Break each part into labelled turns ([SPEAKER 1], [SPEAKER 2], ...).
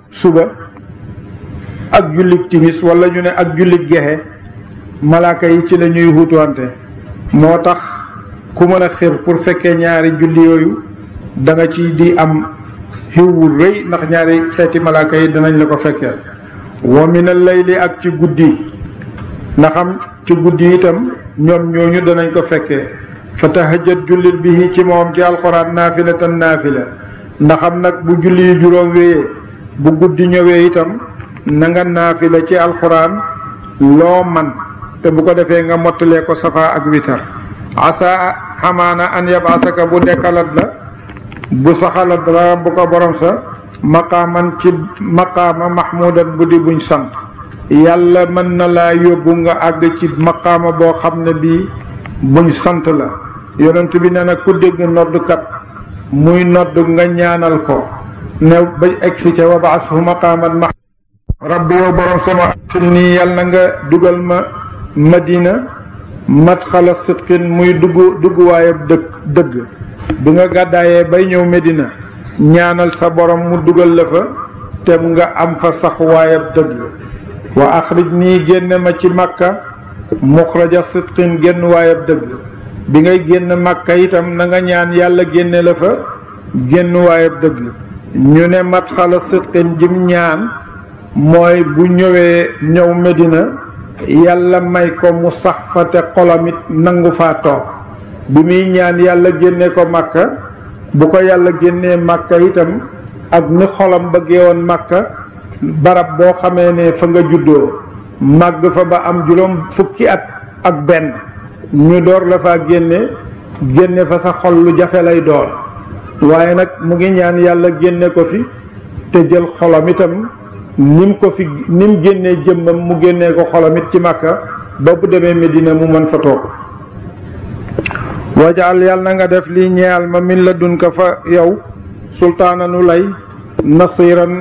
[SPEAKER 1] suba ak jullit timis wala ñu ne ak jullit gexe malaaka yi ci la ñuy wutuwante moo tax ku mën a xir pour fekkee ñaari julli yooyu da nga ci di am xiwwul rëy ndax ñaari xeeti malaaka yi danañ la ko fekkee wa min al layli ak ci guddi ndaxam ci guddi itam ñoom ñooñu danañ ko fekkee fa tahajjat jullil bihi ci moom ci alquran naafilatan naafila ndaxam nag bu julli yu juróom wéyee bu guddi ñëwee itam na nga naafila ci alquran loo man te bu ko defee nga mottalee ko safa ak witar asa xamaana an yabasaka bu dekkalat la bu saxalat la bu ko borom sa maqaaman ci maqaama mahmudan bu di buñ sant yàlla mën na laa yóbbu nga àgg ci maqaama boo xam ne bii buñ sant la yonent bi nee na ku dégg noddkat muy nodd nga ñaanal ko ne ba egsi ca wa ba'ashu maqaaman mahmudan rabbi yow borom sama nii yàlla na nga dugal ma madina madxala sidqin muy dugguwaayab dëgg bi nga gàddaayee bay ñëw Medina ñaanal sa borom mu dugal la fa te nga am fa sax waayab dëgg wa axrij nii génne ma ci makka muxraja sidqin génn waayab dëgg bi ngay génn makka itam na nga ñaan yàlla génne la fa génn waayab dëgg ñu ne madxala sidqin jim ñaan mooy bu ñëw Medina yàlla may ko mu sax fa te xolam it nangu faa toog bi muy ñaan yàlla génne ko makka bu ko yàlla génnee makka itam ak ni xolam bëggee woon makka barab boo xamee ne fa nga juddoo màgg fa ba am juróom fukki at ak benn ñu door la faa génne fa sa xol lu jafe lay doon waaye nag mu ngi ñaan yàlla génne ko fi te jël xolam itam nim génnee jëmmam mu génnee ko xolam it ci makka ba bu demee Medina mu mën fa toog wajaal yàlla na nga def lii ñeyal ma min la dunka fa yow sultaananu lay nasiran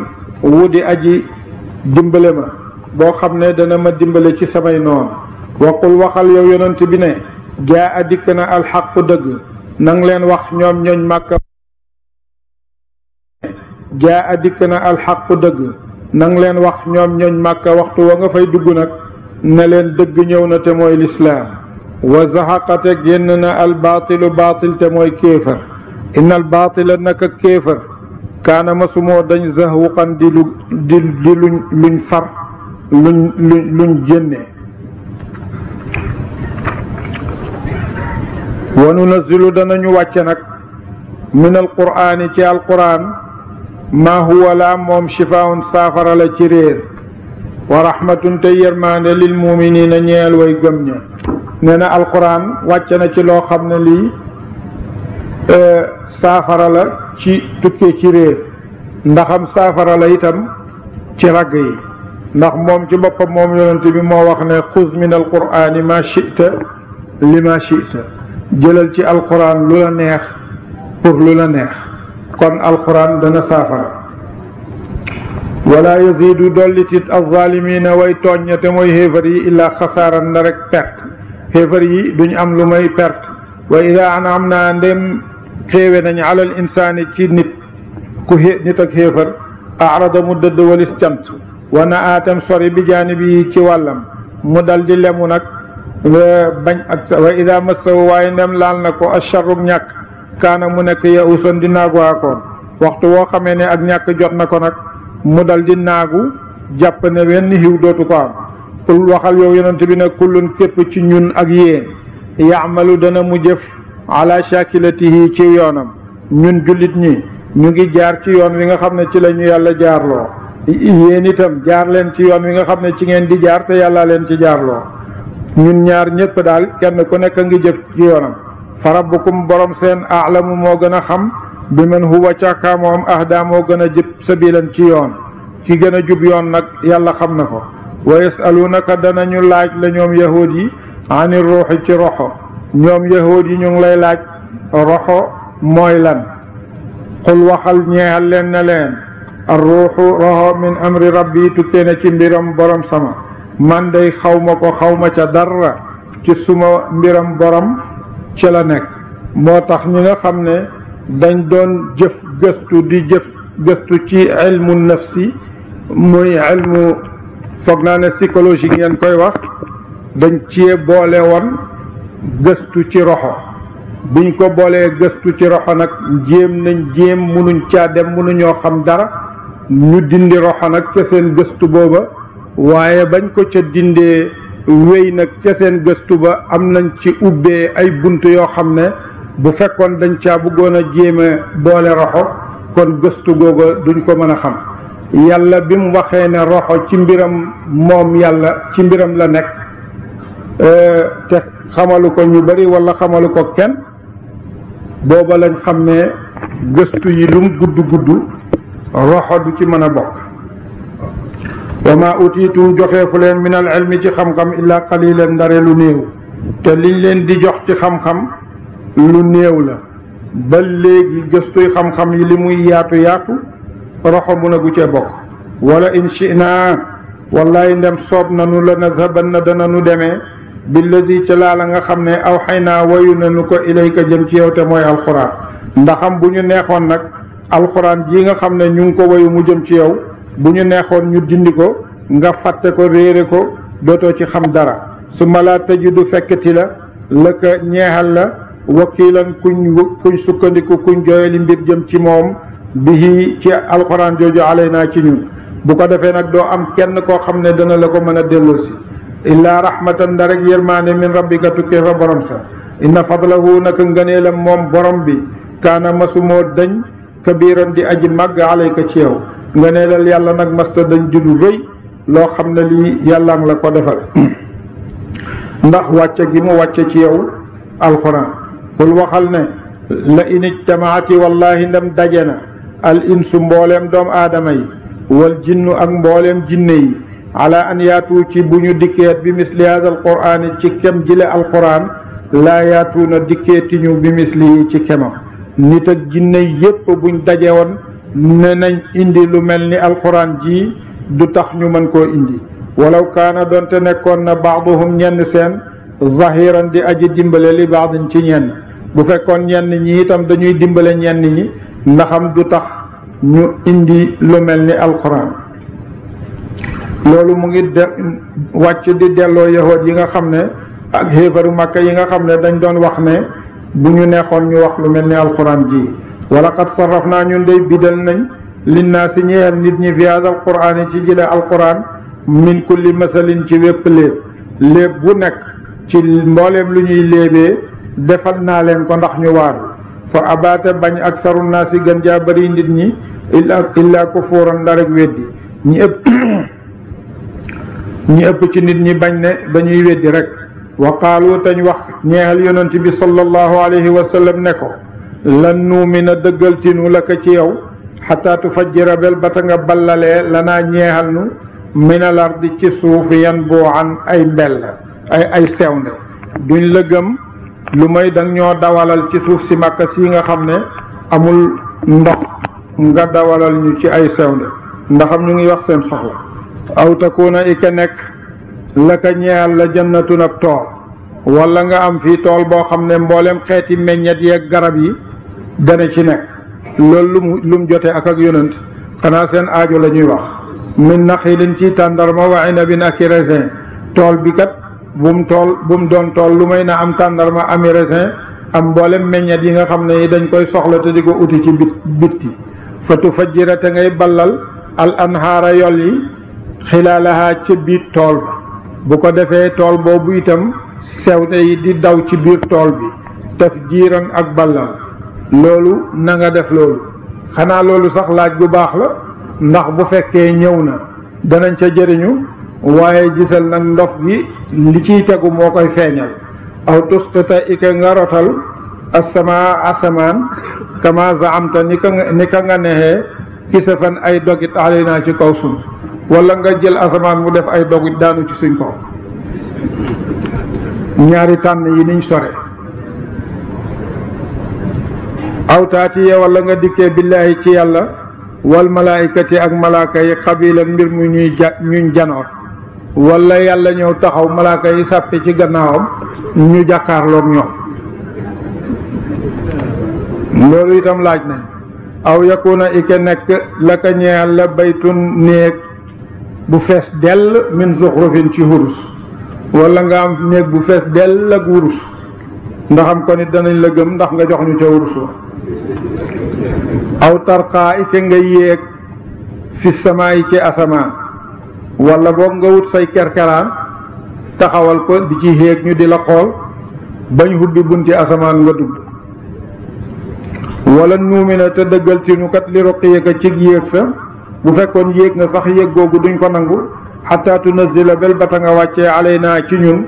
[SPEAKER 1] wudi aji dimbale ma boo xam ne dana ma dimbale ci samay noon waqul waxal yow yonent bi ne jaa a dikk na alxaqu dëgg nang leen wax ñoom ñooñ màkka jaa a dikk na alxaqu dëgg nang leen wax ñoom ñooñ màkka waxtu wa nga fay dugg nag ne leen dëgg ñëw na te mooy lislaam wa zahaqate génn na albaatilu baatil te mooy kéefër inna albaatila naka kéefër kaana masumoo dañ zahuqan di luñ far luñ génne wa nunazilu danañu wàcce nag min alqur'aani ci alqur'aan maa huwa la moom shifaun saafara la ci réer wa rahmatun te yërmaande lil muminina ñeel way gëm ña nee na alquran wàcce na ci loo xam ne lii saafara la ci tukkee ci réer ndaxam saafara la itam ci ragg yi ndax moom ci boppam moom yonent bi moo wax ne xuz min alqurani ma chita li ma chita jëlal ci alquran lu la neex pour lu la neex kon alquran dana saafara wala yazidu dollitit alzalimina way tooñña te mooy xéefar yi illaa xasaaran na rek perte xéefar yi duñ am lu may perte wa ida anam naa ndem xéewe nañ alal insaani ci nit nit ak xéefar arada mu dëdd walis cant wana aatam sori bi jaanibi ci wàllam mu dal di lemu nag bañ ak wa ida massahu waaye ndem laal na ko acharrug ñàkk kaana mu nekk ya uson di naagu waakoon waxtu woo xamee ne ak ñàkk jot na ko nag mu dal di naagu jàpp ne wenn xiw dootu ko am qul waxal yow yonent bi ne kullun képp ci ñun ak yéen yaamalu dana mu jëf ala shakilatihi ci yoonam ñun jullit ñi ñu ngi jaar ci yoon wi nga xam ne ci la ñu yàlla jaarloo yéen itam jaar leen ci yoon wi nga xam ne ci ngeen di jaar te yàlla leen ci jaarloo ñun ñaar ñëpp daal kenn ku nekk ngi jëf ci yoonam fa rabbukum borom seen aalamu moo gën a xam bi man huwa càkkaa moom ahda moo gën a jub sabilan ci yoon ki gën a jub yoon nag yàlla xam na ko wa yasalunaka danañu laaj la ñoom yahuud yi ani ruuxi ci roxo ñoom yahuud yi ñu ngi lay laaj roxo mooy lan qul waxal ñeexal leen ne leen ar ruuxu roxo min amri rabbi tukkee na ci mbiram borom sama man day xawma ko xawma ca dara ci suma mbiram borom ci la nekk moo tax ñi nga xam ne dañ doon jëf gëstu di jëf gëstu ci ilmu nafsi muy ilmu foog naa ne psychologie ngeen koy wax dañ cee boole woon gëstu ci roxo biñ ko boolee gëstu ci roxo nag jéem munuñ caa dem munuñoo xam dara ñu dindi roxo nag ca seen gëstu booba waaye bañ ko ca dindee wéy nag ca seen gëstu ba am nañ ci ubbee ay bunt yoo xam ne bu fekkoon dañ caa bëggoon a jéeme boole roxo kon gëstu googa duñ ko mën a xam yàlla bi mu waxee ne roxo ci mbiram moom yàlla ci mbiram la nekk te xamalu ko ñu bari wala xamalu ko kenn booba lañ xam ne gëstu yi lum gudd roxo du ci mën a bokk wa ma utiitum joxeefu leen min al ilmi ci xam-xam illa qalilan ndare lu néew te liñ leen di jox ci xam-xam lu néew la ba léegi gëstuy xam-xam yi li muy yaatu roxo mun a gu cee bokk wala in shi'na wallahi ndem soob nanu la nazhaban na dana nu demee billadi ca laa la nga xam ne aw xay naa wayu nanu ko ilayka jëm ci yow te mooy alxuraan ndaxam bu ñu neexoon nag alxuraan jii nga xam ne ñu ngi ko wayu mu jëm ci yow bu ñu neexoon ñu dindi ko nga fàtte ko réere ko dootoo ci xam dara su ma laa tajidu fekkati la ka ñeexal la wakiilan kuñ sukkandiku kuñ jooyali mbir jëm ci moom bihi ci alxuraan jooju alay naa ci ñun bu ko defee nag doo am kenn koo xam ne dana la ko mën a delloosi illaa rahmatan nda rek yërmaane min rabbika tukkee fa borom sa inna fadlahu naka ngëneelam moom borom bi kaana masumoo dañ kabiran di aji màgg alayka ci yow ngëneelal yàlla nag masta dañ di lu rëy loo xam ne lii yàlla la ko defal ndax wàcce gi mu wàcce ci yow alxuraan qul waxal ne la in ijtamaati wallahi ndem daje na al insu mbooleem doomu aadama yi wal jinnu ak mbooleem jinne yi ala an yaatu ci bu ñu dikkeet bi misli hada alqur'ani ci kem jile alquran laa yaatuuna dikkeetiñu bi misli ci kemam nit ak jinne yépp buñ daje woon ne nañ indi lu mel ni alquran ji du tax ñu mën koo indi walaw kaana doonte nekkoon na baaduhum ñenn seen zahiran di aji dimbale li baadin ci ñenn bu fekkoon ñenn ñi itam dañuy dimbale ñenn ñi ndaxam du tax ñu indi lu mel ni alquran loolu mu ngi wàcc di delloo yahood yi nga xam ne ak xéefaru màkka yi nga xam ne dañ doon wax ne bu ñu neexoon ñu wax lu mel ni alquran ji wala qad sarraf naa ñun day bidal nañ linnaasi ñeel nit ñi fi hada alquran yi ci jële alquran min kulli masalin ci wépp léeb bu nekk ci mbooleem lu ñuy léebee defal naa leen ko ndax ñu waaru fa abaate bañ aksaru naasi gën jaa bari nit ñi illa kufuuran ndarek weddi ñi ëpp ci nit ñi bañ ne dañuy weddi rek wa qaalu tañ wax ñeexal yonent bi sallallahu alayhi wa sallam ne ko lan nuumina dëggaltinu la ko ci yow xataa tufajjira bel bata nga ballalee lanaa ñeexal nu minal ardi ci suuf yan boo an ay mbell ay sewnde duñ la gëm lu may dang ñoo dawalal ci suuf si Makka si nga xam ne amul ndox nga dawalal ñu ci ay sewnde ndaxam ñu ngi wax seen soxla aw takuna ika nekk la ka ñeexal la jannatun ab tool wala nga am fii tool boo xam ne mboolem xeeti meññet yeeg garab yi dana ci nekk loolu lu mu jotee ak yonent xanaa seen aajo la ñuy wax min naxilin ci tàndarma wa inabin ak i raisin tool bi kat bu mu doon tool lu may na am tàndarma ami raisin am mboolem meññet yi nga xam ne yi dañ koy soxla te di ko uti ci bitti fa tufajjira te ngay ballal al anhaara yol yi xilaalaha ca biir tool ba bu ko defee tool boobu itam sewte yi di daw ci biir tool bi tafjiiran ak ballal loolu na nga def loolu xanaa loolu sax laaj bu baax la ndax bu fekkee ñëw na danañ ca jëriñu waaye gisal nag ndof gi li ciy tegu moo koy feeñal aw tusqita ika nga rotal asama asamaan kama zaamta ni ka nga nexee kisafan ay dogit alayna ci kaw sun wala nga jël asamaan mu def ay dogit daanu ci suñ kaw ñaari tànn yi niñ sore aw taatiye wala nga dikkee billaahi ci yàlla wal malaayikati ak malaaka yi xabilan mbir mu ñuñ janoot wala yàlla ñëw taxaw malaaka yi sàppe ci gannaawam ñu jàkkaarloog ñoom loolu itam laaj nañ aw yakuna ike nekk la ka ñeel la baytun néeg bu fees dell min zuxrufin ci wurus wala nga am néeg bu fees dell ak wurus ndax am ko nit danañ la gëm ndax nga jox ñu ca wurus wa aw tarqaa ike nga yéeg fi samaa yi ci asamaan wala boog nga wut say kerkeraan taxawal ko di ci yéeg ñu di la xool bañ hubbi bunti asamaan nga dugg wala nuumina te dëggal ci nu kat li roqiyeka ci yéeg sa bu fekkoon yéeg nga sax yéeg googu duñ ko nangu xataa tunazila bel bata nga wàccee alaynaa ci ñun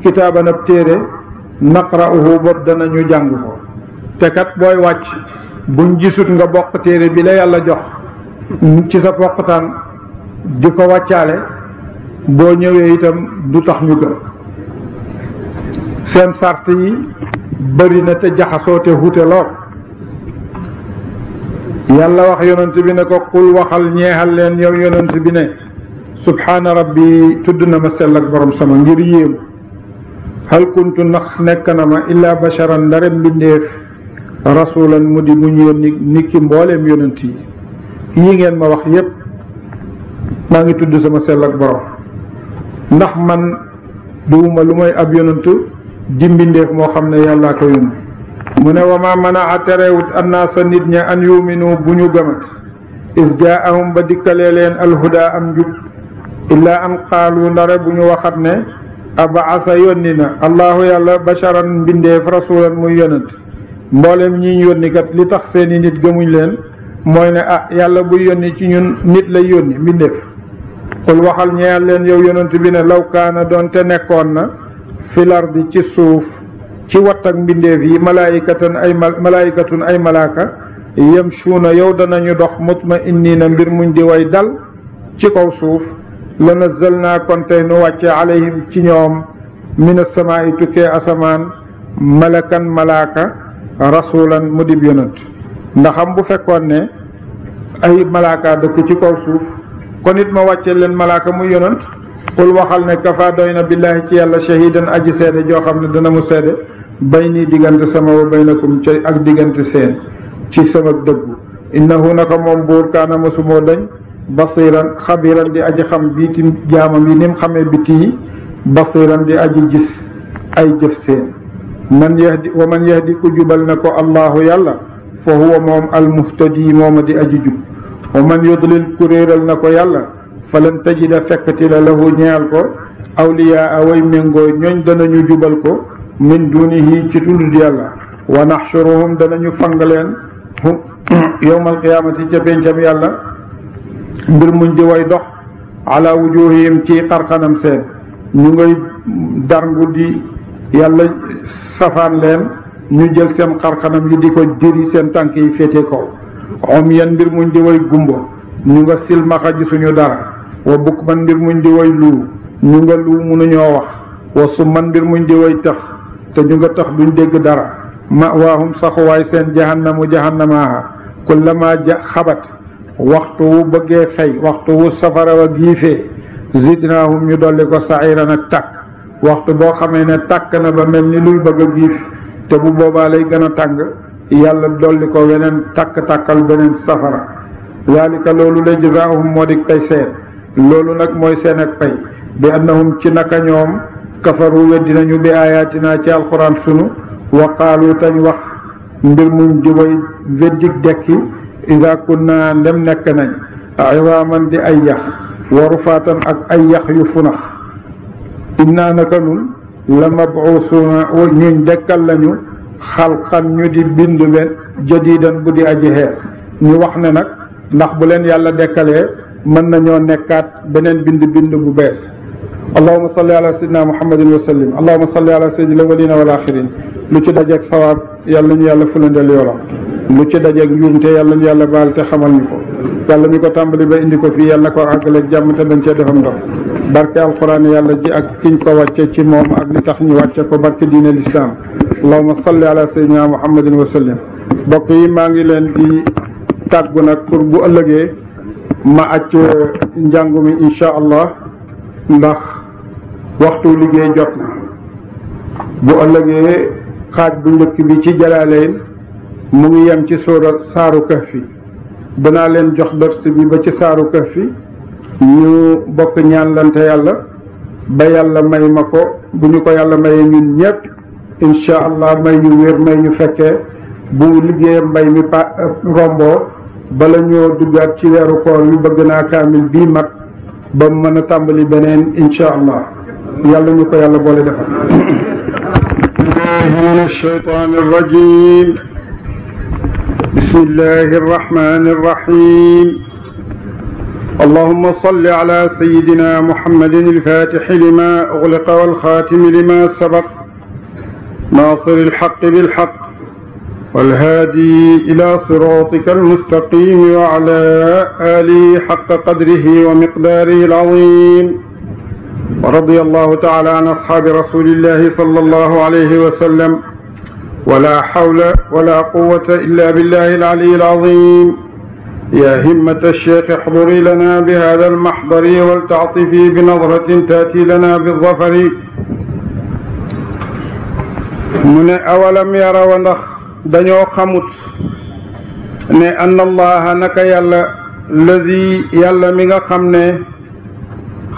[SPEAKER 1] kitaaban ab téere naqra'uhu bopp danañu jàng ko te kat booy wàcc buñ gisut nga bokk téere bi la yàlla jox ci sa poqtaan di ko wàccaale boo ñëwee itam du tax ñu gëm seen sart yi bëri na te jaxasoo te xuute lool yàlla wax yonent bi ne ko qul waxal ñeexal leen yow yonent bi ne subhaana rabbi tudd na ma sell ak borom sama ngir yéemu hal kuntu ndax nekk na ma illaa basharan ndare mbindeef rasulan mu di mu ñu yónni ni ki mbooleem yonent yi yii ngeen ma wax yépp maa ngi tudd sama sell ak borom ndax man duwuma lu mooy ab yonent di mbindeef moo xam ne yàllaa ko yónni mu ne wa ma manaa terewut annaasa nit ña an yuminu bu ñu gëmat is jaahum ba dikkalee leen alhuda am njub illaa an qaalu ndare bu ñu waxat ne abaasa yónni na allahu yàlla basharan mbindeef rasulan muy yonent mboolem ñi yónni kat li tax seeni nit gëmuñ leen mooy ne yàlla buy yónni ci ñun nit lay yónni mbindeef qul waxal ñeel leen yow yonent bi ne law kaana doon te nekkoon na fil ardi ci suuf ci watt ak mbindeef yi malaayikatun ay malaaka yamshuuna yow danañu dox mutma'inniina mbir muñ di way dal ci kaw suuf la nazzalnaa kon tey nu wàcce alayhim ci ñoom min as-samaa'i tukkee asamaan malakan malaaka rasulan mu dib yonent ndaxam bu fekkoon ne ay malaaka dëkk ci kaw suuf kon it ma wàcce leen malaaka muy yonent qul waxal ne kafa doy na billaahi ci yàlla shahidan aji seede joo xam ne dana mu seede bayni diggante sama wa baynakum ci ak diggante seen ci sama dëggu innahu naka moom buur kaana masumoo dañ basiran xabiran di aji xam biiti jaamam yi ni mu xamee biti yi basiran di aji gis ay jëf seen man yahdi ku jubal na ko allahu yàlla fa huwa moom almuhtadi mooma di aji jub wa man yudlil ku réeral na ko yàlla falan tajida fekkati la lahu ñeel ko awliyaa way méngoo ñooñ danañu jubal ko min dunihi ci tuddut yàlla wa naxshuruhum danañu fang leen yowmal qiyaamati ca pencam yàlla mbir muñ di way dox ala wujuhihim ci xarxanam seen ñu ngay darngu di yàlla safaan leen ñu jël seen xarxanam yi di ko diri seen tànk yi féete kaw om yan mbir muñ di way gumba ñu nga silmaxa gisuñu dara wa bukk man mbir muñ di way luu ñu nga luu mënuñoo wax wa su man mbir muñ di way tax te ñu nga tax duñ dégg dara ma waahum saxuwaay seen jahannamaaha kullama xabat waxtu wu bëggee fay waxtu wu safara wa giifee zidnaahum ñu dolli ko sa'iran ak tàkk waxtu boo xamee ne tàkk na ba mel ni luy bëgg a giif te bu boobaa lay gën a tàng yàlla dolli ko weneen tàkk-tàkkal beneen safara zalika loolu la jazaahum moo di pay seen loolu nag mooy seen ak pay bi annahum ci naka ñoom kafaru weddi nañu bi ayatina ci alquran sunu wa qaalu tañ wax mbir muñ di way weddik dekki ida kunna ndem nekk nañ iwaaman di ay yax wa rufaatan ak ay yax yu funax inna naka nun la mabuusuuna ñuñ dekkal lañu xalqan ñu di bind be jadidan bu di aji xees ñu wax ne nag ndax bu leen yàlla dekkalee mën nañoo nekkaat beneen bind bu bees allahuma salli ala sayyidina muhammadin wa sallim allahuma salli ala sayyidil awwalina wal axirin lu ci dajeeg sawaab yàlla ñu yàlla fulandeel yoolam lu ci dajeeg njuumte yàlla ñu yàlla baal te xamal ñu ko yàlla mi ko tàmbali ba indi ko fii yàlla ko àggaleeg jàmm te dañ cee defam ndox barke alquran yàlla ji ak kiñ ko wàcce ci moom ak li tax ñu wàcce ko barke diine l'islam allahuma salli ala sayyidina muhammadin wa sallim mbokk yi maa ngi leen di tàggu nag pour bu ëllëgee ma acc njàngu mi insha allah ndax waxtu liggéey jot na bu ëllëgee xaaj bu njëkk bi ci Jalalayn mu ngi yem ci saaru Kahfi danaa leen jox dars bi ba ci saaru Kahfi ñu bokk ñaanlante yàlla ba yàlla may ma ko bu ñu ko yàlla mayee ñun ñëpp incha allah may ñu wér may ñu fekkee bu liggéeyam mbay mi romboo bala ñoo duggaat ci weeru koor yu bëgg naa kaamil bii mat ba mën a tàmbali beneen incha allah yàlla ñu ko yàlla boole defal min alshaytan arrajim bismillahi arrahmani arrahim اللهم صل على سيدنا محمد الفاتح لما أغلق والخاتم لما سبق ناصر الحق بالحق والهادي إلى صراطك المستقيم وعلى آله حق قدره ومقداره العظيم ورضي الله تعالى عن أصحاب رسول الله صلى الله عليه وسلم ولا حول ولا قوة إلا بالله العلي العظيم يا همة الشيخ احضري لنا بهذا المحضر ولتعطفي بنظرة تأتي لنا بالظفر من أولم يروا ndax dañoo xamut ne anna allaha naka yàlla ladi yàlla mi nga xam ne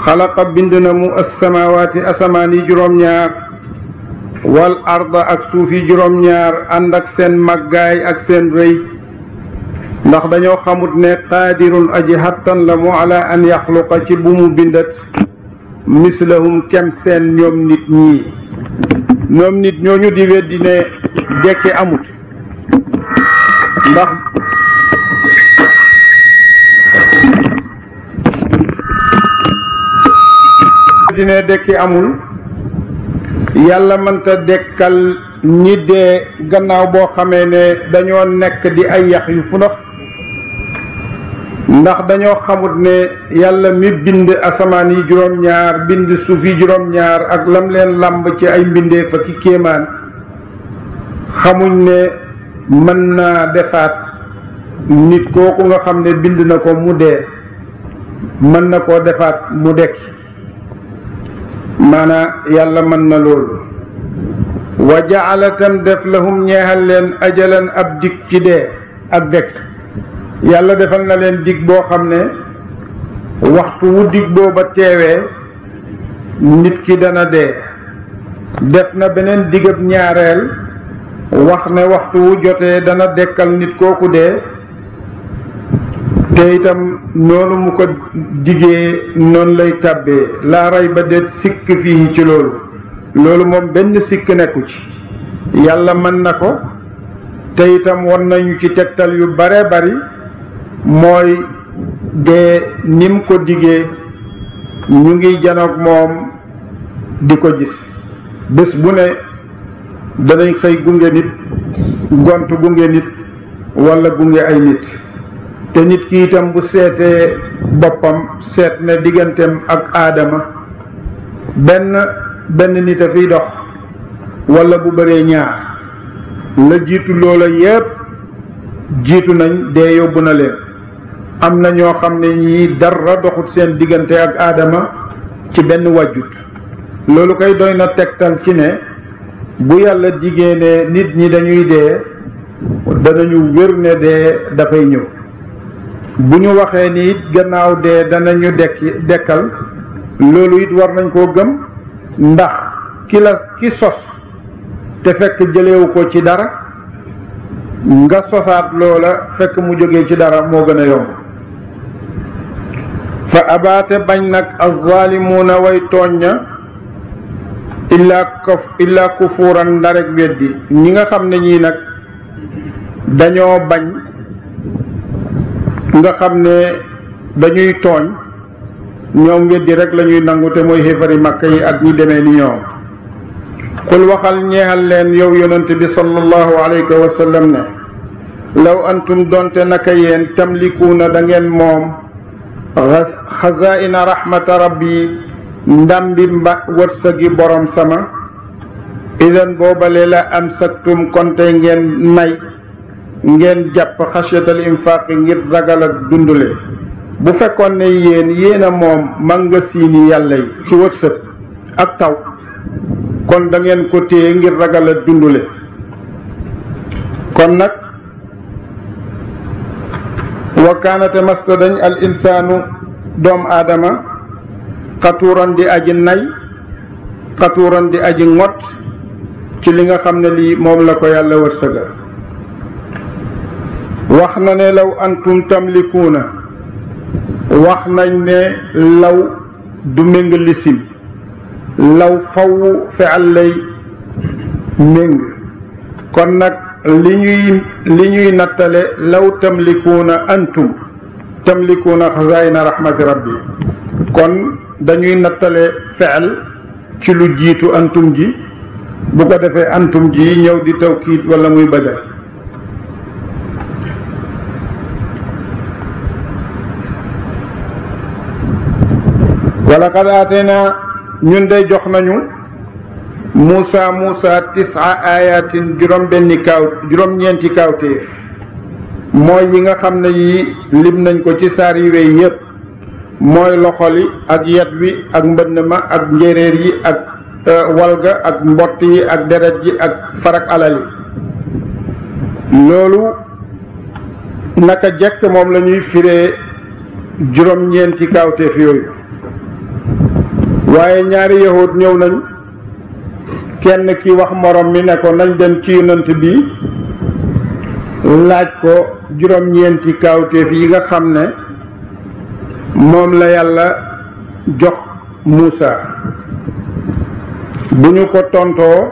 [SPEAKER 1] xalaqa bind na mu assamaawaati asamaan yi juróom-ñaar wal arda ak suuf yi juróom-ñaar ànd ak seen màggaay ak seen rëy ndax dañoo xamut ne qaadirun aji hattan la mu ala an yaxluqa ci bu mu bindat mislahum kem seen ñoom nit ñii ñoom nit ñooñu di weddi ne dekki amut ndax di ne dekki amul yàlla mënta dekkal ñi dee gannaaw boo xamee ne dañoo nekk di ay yax yu funax ndax dañoo xamut ne yàlla mi bind asamaan yi juróom-ñaar bind suuf yi juróom-ñaar ak lam leen làmb ci ay mbindee fa ki kéemaan xamuñ ne mën naa defaat nit kooku nga xam ne bind na ko mu dee mën na koo defaat mu dekki maanaa yàlla mën na loolu wa jaala tam def lahum ñeexal leen ajalan ab dig ci dee ak dekk yàlla defal na leen dig boo xam ne waxtu wu dig booba teewee nit ki dana dee def na beneen digab ñaareel wax ne waxtu wu jotee dana dekkal nit kooku dee te itam noonu mu ko digee noonu lay tàbbee laa ray ba deet sikk fii ci loolu moom benn sikk nekku ci yàlla mën na ko te itam won nañu ci tegtal yu bare bari mooy dee nim ko digee ñu ngi janoog moom di ko gis bés bu ne danañ xëy gunge nit gont gunge nit walla gunge ay nit te nit ki itam bu seetee boppam seet ne digganteem ak aadama benn nit a fiy dox walla bu bëree ñaar la jiitu loola yépp jiitu nañ dee yóbbu na leen am na ñoo xam ne ñii dara doxut seen diggante ak aadama ci benn wàjjut loolu koy doy na tegtal ci ne bu yàlla digee ne nit ñi dañuy dee danañu wér ne dee dafay ñëw bu ñu waxee ni it gannaaw dee danañu dekkal loolu it war nañ koo gëm ndax ki sos te fekk jëlewu ko ci dara nga sosaat loola fekk mu jógee ci dara moo gën a yomb fa abaate bañ nag azzaalimuuna way tooñ ña illaa kufuuran ndarek weddi ñi nga xam ne ñii nag dañoo bañ nga xam ne dañuy tooñ ñoom weddi rek la ñuy nangu te mooy xéefari màkka yi ak ñi demee ni ñoom qul waxal ñeexal leen yow yonent bi sallallahu alayhi wa sallam ne law antum donte naka yéen tamlikuuna da ngeen moom xazaa'ina rahmata rabbi ndambi wërsëgi borom sama idan boobale la amsaktum konte ngeen nay ngeen jàpp xasyatal infaaqi ngir ragal ak dundule bu fekkoon ne yéen a moom mangasiini yàlla yi ci wërsëg ak taw kon da ngeen ko téye ngir ragal ak dundule kon nag wa kaanate masta dañ al insaanu doom aadama xatuuran di aji nay xatuuran di aji ngot ci li nga xam ne lii moom la ko yàlla wërsëgal. wax na ne law antum tamlikuuna wax nañ ne law du méng lisim law faw feal lay méng kon nag li ñuy nattale law tamlikuuna antum tamlikuuna xazaayina rahmati rabbi kon dañuy nattale feal ci lu jiitu antum ji bu ko defee antum ji ñëw di tawkiid wala muy badal. wala qad aatayna ñun de jox nañu Muusa tis'a ayatin juróom-ñeenti kawtéef mooy yi nga xam ne yi lim nañ ko ci saar yi wey yépp mooy loxoli ak yet wi ak mbënn ma ak njéeréer yi ak walga ak mbott yi ak deret yi ak farak alal yi loolu naka jekk moom la ñuy firee juróom-ñeenti kawtéef yooyu. waaye ñaari yahud ñëw nañ kenn ki wax morom mi ne ko nañ dem ci yonent bi laaj ko juróom-ñeenti kawtéef yi nga xam ne moom la yàlla jox Muusa bu ñu ko tontoo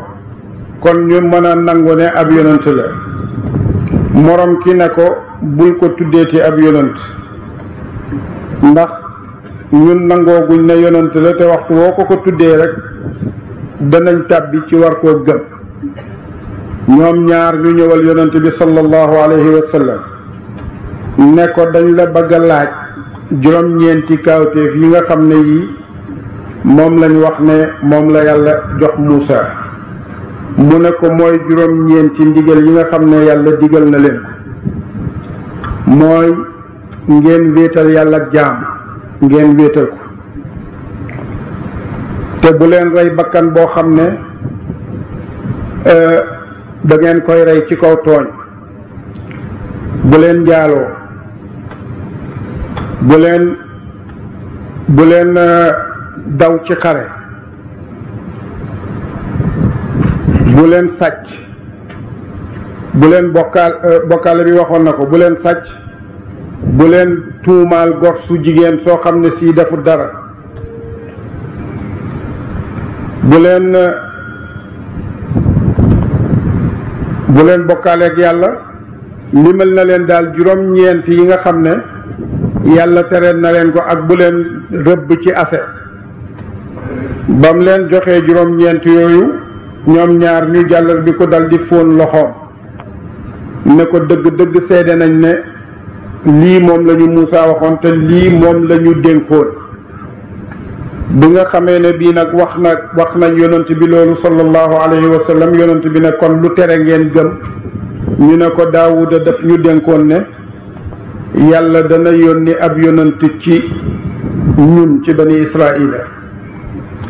[SPEAKER 1] kon ñu mën a nangu ne ab yonent la morom ki ne ko bul ko tuddeeti ab yonent ndax ñun nangooguñ ne yonent la te waxtu woo ko tuddee rek danañ tàbbi ci war koo gëm. ñoom ñaar ñu ñëwal yonent bi sallallahu alayhi wa sallam ne ko dañ la bëgg a laaj juróom-ñeenti kawtéef yi nga xam ne yii moom lañ wax ne moom la yàlla jox Muusa mu ne ko mooy juróom-ñeenti ndigal yi nga xam ne yàlla digal na leen ko mooy ngeen wéetal yàlla ak jaam ngeen wéetal ko te bu leen rey bakkan boo xam ne da ngeen koy rey ci kaw tooñ bu leen njaaloo bu leen daw ci xare bu leen sàcc bu leen bokkaale bi waxoon na ko bu leen sàcc bu leen tuumaal gor su jigéen soo xam ne sii deful dara bu leen bokkaaleeg yàlla limal na leen daal juróom-ñeent yi nga xam ne yàlla tere na leen ko ak bu leen rëbb ci ase bam leen joxee juróom-ñeent yooyu ñoom ñaar ñu jàllar bi ko dal di fóon loxoom ne ko dëgg-dëgg seede nañ ne lii moom la ñu Muusa waxoon te lii moom la ñu dénkoon bi nga xamee ne bii nag wax nañ yonent bi loolu sallallahu alayhi wa sallam yonent bi ne kon lu tere ngeen gëm ñu ne ko Daawuda daf ñu dénkoon ne yàlla dana yónni ab yonent ci ñun ci bani Israila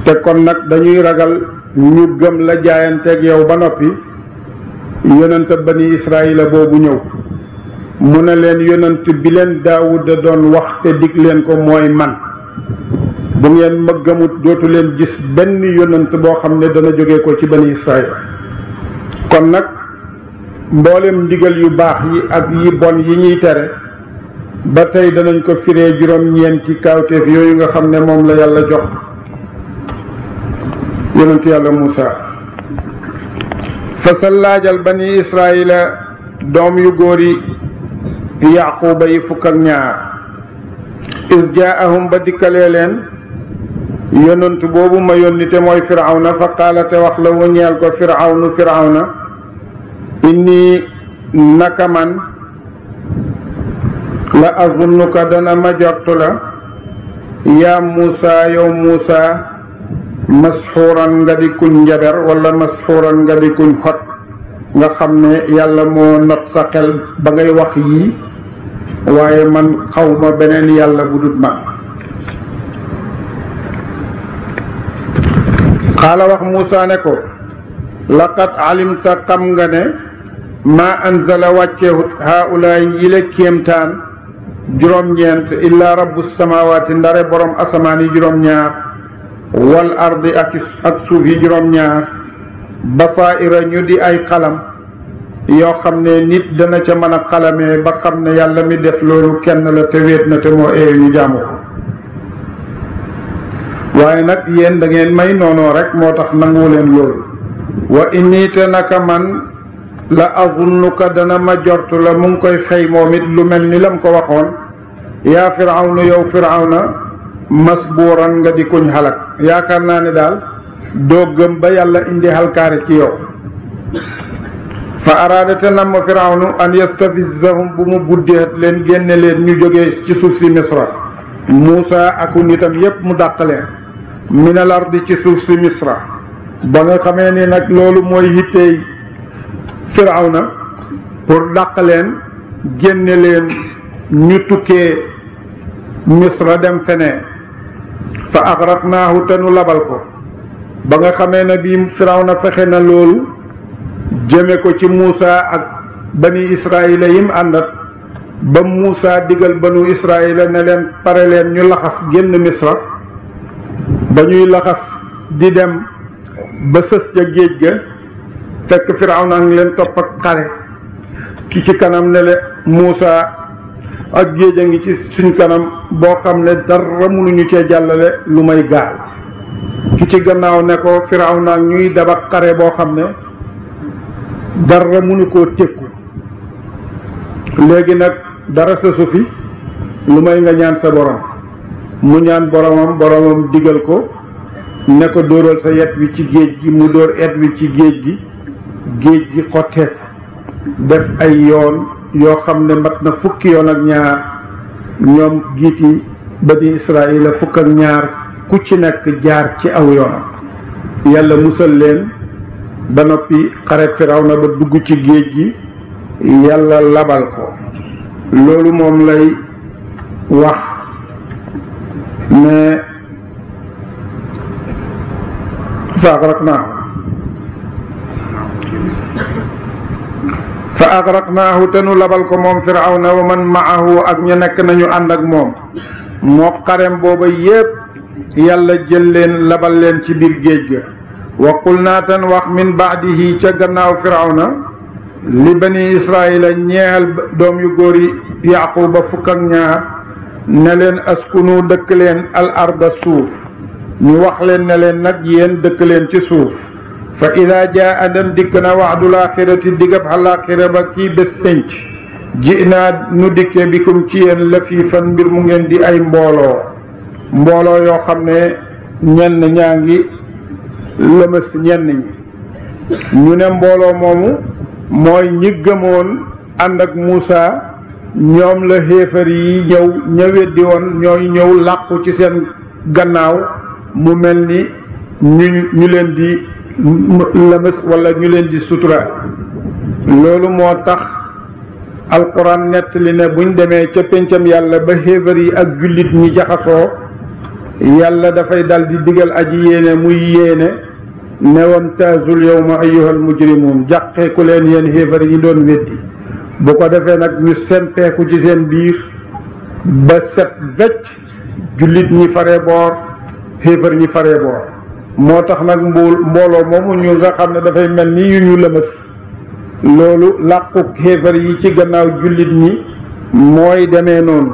[SPEAKER 1] te kon nag dañuy ragal ñu gëm la jaayanteeg yow ba noppi yonent bani Israila boobu ñëw mu ne leen yonent bi leen Daawuda doon wax te dig leen ko mooy man bu ngeen ma gëmut dootu leen gis benn yonent boo xam ne dana jóge ko ci bani Israila kon nag mboolem ndigal yu baax yi ak yi bon yi ñuy tere ba tey danañ ko firee juróom-ñeenti kawteef yooyu nga xam ne moom la yàlla jox yonent yàlla Muusa fasal laajal bani Israila doom yu góor yi Yaquba yi fukk ak ñaar is jaahum ba dikkalee leen yonent boobu ma yónni te mooy firawna fa qaala te wax la wu ñeel ko firawna inni naka man la azunnuka dana ma jortu la yaa Muusa yow Muusa masxuuran nga di kuñ njaber wala masxuuran nga di kuñ xot nga xam ne yàlla moo not sa xel ba ngay wax yii waaye man xawma beneen yàlla bu dut ma xaala wax Muusa ne ko laqad alimta xam nga ne maa anzala wàcceehut haulaay yile kéemtaan juróom-ñeent illa rabbu samawaati ndare borom asamaan yi juróom-ñaar wal ardi ak suuf yi juróom-ñaar basaa'ira ñu di ay xalam yoo xam ne nit dana ca mën a xalamee ba xam ne yàlla mi def loolu kenn la te wéet na te moo eew ñu jaamu ko waaye nag yéen da ngeen may noonoo rek moo tax nanguwu leen loolu wa inni te naka man la azunnuka dana ma jortu la mu ngi koy fay moom it lu mel ni lam ko waxoon yaa firawnu yow firawna masbuuran nga di kuñ xalak yaakaar naa ne daal doo gëm ba yàlla indi xalkaari ci yow fa araada te nam ma firawnu an yastafizahum bu mu buddeet leen génne leen ñu jógee ci suuf si misra Muusa aku nitam yépp mu dàq leen minal ardi ci suuf si misra ba nga xamee ni nag loolu mooy yittey firawna pour dàq leen génne leen ñu tukkee misra dem feneen fa agraqnaahu te nu labal ko ba nga xamee ne bii firawna fexe na loolu jëme ko ci Muusa ak bani israila yim àndat ba Muusa digal banu israila ne leen pare leen ñu laxas génn misra ba ñuy laxas di dem ba sës ca géej ga fekk firawna ngi leen topp ak xare ki ci kanam ne le Muusa ak géej a ngi ci suñ kanam boo xam ne dara mënuñu cee jàllale lu may gaal ki ci gannaaw ne ko firawna ñuy dab ak xare boo xam ne dara mënu koo tékku léegi nag dara sësu fi lu may nga ñaan sa borom mu ñaan boromam digal ko ne ko dóoral sa yet wi ci géej gi mu dóor et wi ci géej gi xotteeku def ay yoon yoo xam ne mat na fukki yoon ak ñaar ñoom giiti bani israila fukk ak ñaar ku ci nekk jaar ci aw yoonam yàlla musal leen ba noppi xare firawna ba dugg ci géej gi yàlla labal ko loolu moom lay wax ne fa agraqnaahu te nu labal ko moom firawna wa man maahu ak ña nekk nañu ànd ak moom moo xarem booba yépp yàlla jël leen labal leen ci biir géej ga wa qulnaa tan wax min baadihi ca gannaaw firawna li bani israila ñeexal doom yu góor yi yaquba fukk ak ñaar ne leen askunu dëkk leen al arda suuf ñu wax leen ne leen nag yéen dëkk leen ci suuf fa ida jaa adan dikk na waxdul axirati digab xalaaxira ba kii bés pénc ji naa nu dikkee bikum ci yéen la fii fan mbir mu ngeen di ay mbooloo yoo xam ne ñenn ñaa ngi lëmës ñenn ñi ñu ne mbooloo moomu mooy ñi gëmoon ànd ak Muusa ñoom la xéefar yi ña weddi woon ñooy ñëw làqu ci seen gannaaw mu mel ni ñu leen di lëmës wala ñu leen di sutura loolu moo tax alquran nettali ne buñ demee ca péncam yàlla ba xéefar yi ak jullit ñi jaxasoo yàlla dafay dal di digal aji yéene muy yéene ne wamtaazul yawma ayyuhal mujrimuun jàqeeku leen yéen xéefar yi doon weddi bu ko defee nag ñu sempeeku ci seen biir ba set wecc jullit ñi faree boor xéefar ñi faree boor moo tax nag mbooloo moomu ñu nga xam ne dafay mel ni yu ñu lëmës loolu làqu xéefar yi ci gannaaw jullit ñi mooy demee noonu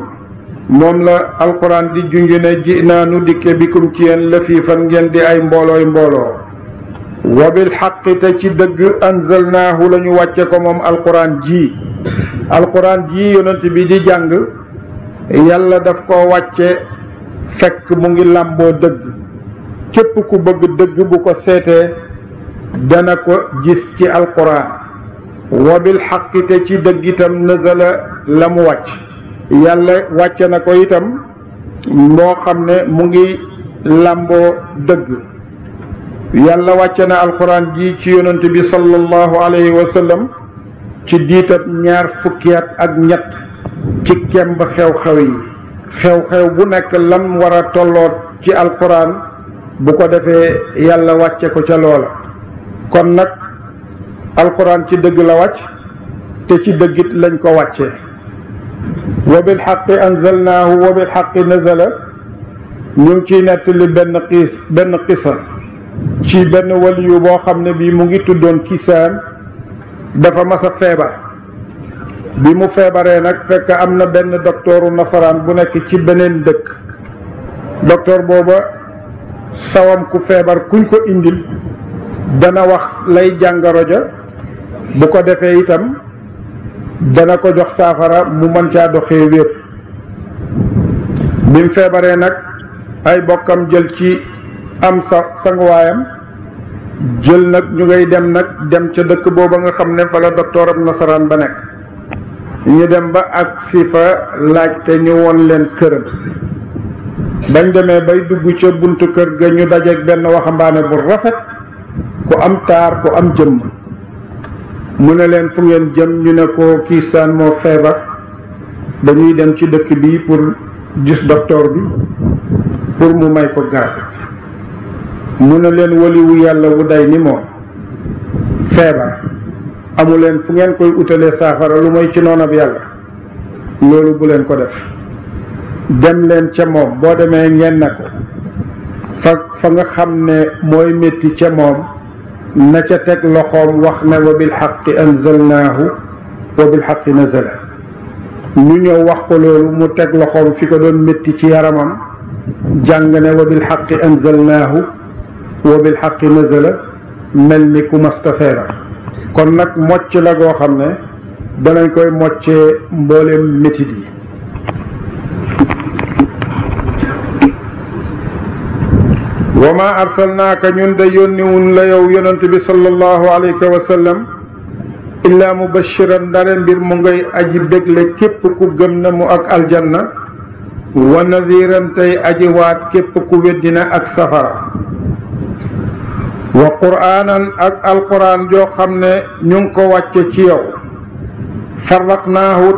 [SPEAKER 1] moom la alquran di junj ne ji naa nu dikke bikum ci yéen la fii fan ngeen di ay mbooloo wa bil xaqi te ci dëgg anzalnaahu la ñu wàcce ko moom alquran ji yonent bi di jàng yàlla daf ko wàcce fekk mu ngi làmboo dëgg képp ku bëgg dëgg bu ko seetee dana ko gis ci alquran wa bil xaqi te ci dëgg itam nazala la mu wàcc yàlla wàcce na ko itam moo xam ne mu ngi làmboo dëgg yàlla wàcce na alquran ji ci yonent bi sallallahu alayhi wa sallam ci diitab 20 fukki at ak ñett ci kemb xew-xew yi xew-xew bu nekk lam war a tolloot ci alquran bu ko defee yàlla wàcce ko ca loola kon nag alquran ci dëgg la wàcc te ci dëggit lañ ko wàcce wa bil haqqi anzalnaahu wa bil haqqi nazala ñu ngi ciy nettali benn qisa ci benn waliyu boo xam ne bii mu ngi tuddoon Kisaan dafa mas a feebar bi mu feebaree nag fekk am na benn doktooru nasaraan bu nekk ci beneen dëkk docteur booba sawam ku feebar kuñ ko indil dana wax lay jàngoro ja bu ko defee itam dana ko jox saafara mu mën caa doxee wér bi mu feebaree nag ay bokkam jël ci am sanguwaayam jël nag ñu ngay dem ca dëkk booba nga xam ne fa la docteur am nasaraan ba nekk ñu dem ba ak si fa laajte ñu woon leen këram bañ demee bay dugg ca buntu kër ga ñu dajeeg benn waxambaane bu rafet ku am taar ku am jëmm mu ne leen fu ngeen jëm ñu ne ko Kisaan moo feebar dañuy dem ci dëkk bi pour gis docteur bi pour mu may ko garab mu ne leen waliwu yàlla wu day ni moom feebar amu leen fu ngeen koy utalee saafara lu mooy ci noonab yàlla loolu bu leen ko def dem leen ca moom boo demee ngeen ne ko fa nga xam ne mooy métti ca moom na ca teg loxoom wax ne wa bil haqqi anzalnaahu wa bil haqqi nazala ñu ñëw wax ko loolu mu teg loxoom fi ko doon métti ci yaramam jàng ne wa bil haqqi anzalnaahu wa bil haqqi nazala mel ni ku masta feebar kon nag mocc la goo xam ne danañ koy moccee mbooleem métit yi wa ma arsalnaaka ñun de yónniwun la yow yonent bi sallallahu alayhi wa sallam illaa mubashiran ndare mbir mu ngay aji bégle képp ku gëm na mu ak aljanna wa nadiran tey aji waat képp ku weddina ak safara wa qur'aanan ak alquran joo xam ne ñu ngi ko wàcce ci yow farraqnaahu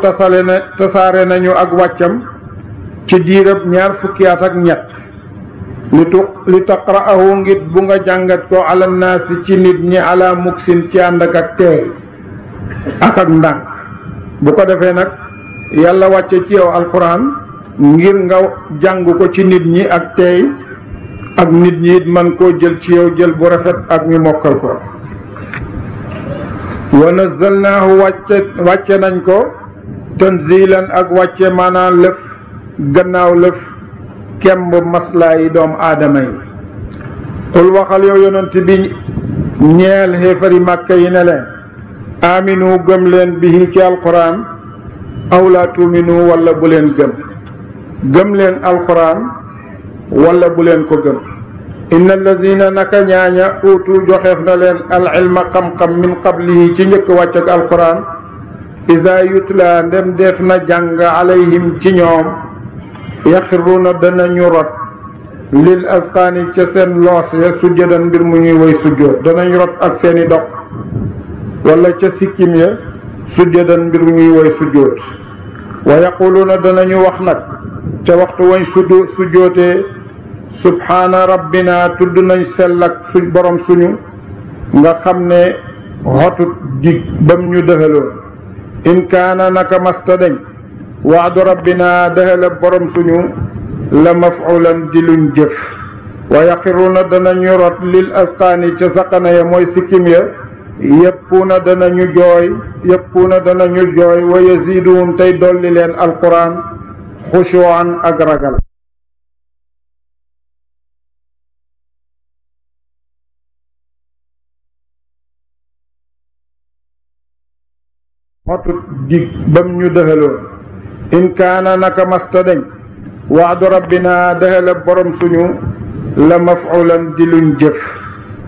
[SPEAKER 1] tasaare nañu ak wàccam ci diirab 20 fukki at ak ñett li taqra'ahu ngir bu nga jàngat ko ala naasi ci nit ñi ala muksin ci ànd ak teey ak ndànk bu ko defee nag yàlla wàcce ci yow alquran ngir nga jàng ko ci nit ñi ak teey ak nit ñi it man koo jël ci yow jël bu rafet ak ñu mokkal ko wa nazzalnaahu wàcce nañ ko tanzilan ak wàcce maanaam lëf gannaaw lëf kemb maslaa yi doom aadama yi qul waxal yow yonent bi ñeel xéefari màkka yi ne leen aminu gëm leen bihi ci alquran aw laa tuminu wala bu leen gëm leen alquran wala bu leen ko gëm inna alladina naka ñaaña uutu joxeef na leen al ilma xam-xam min qablihi ci njëkk wàcc ak alquran iza yutla ndem def na jàng alayhim ci ñoom yaxiruna danañu rot lil asqaani ca seen loos ya sujjadan mbir mu ñuy woy sujjoot danañ rot ak seeni doq wala ca sikkim ya sujjadan mbir mu ñuy woy sujjoot wa yaquluuna danañu wax nag ca waxtu wañ sujjootee subhaana rabbina tudd nañ sell ak borom suñu nga xam ne xotut dig bam ñu dëxaloon in kaana naka masta dañ waadu rabbina dëxala borom suñu la mafulan di luñ jëf wa yaxiruuna danañu rot lil asqaani ca saqana ya mooy sikkim ya yëppuuna danañu jooy wa yaziduhum tey dolli leen alquran xushuan ak ragal xotut dig bam ñu dëxaloon in kaana naka masta dañ waadu rabbina dëxala borom suñu la mafulan di luñ jëf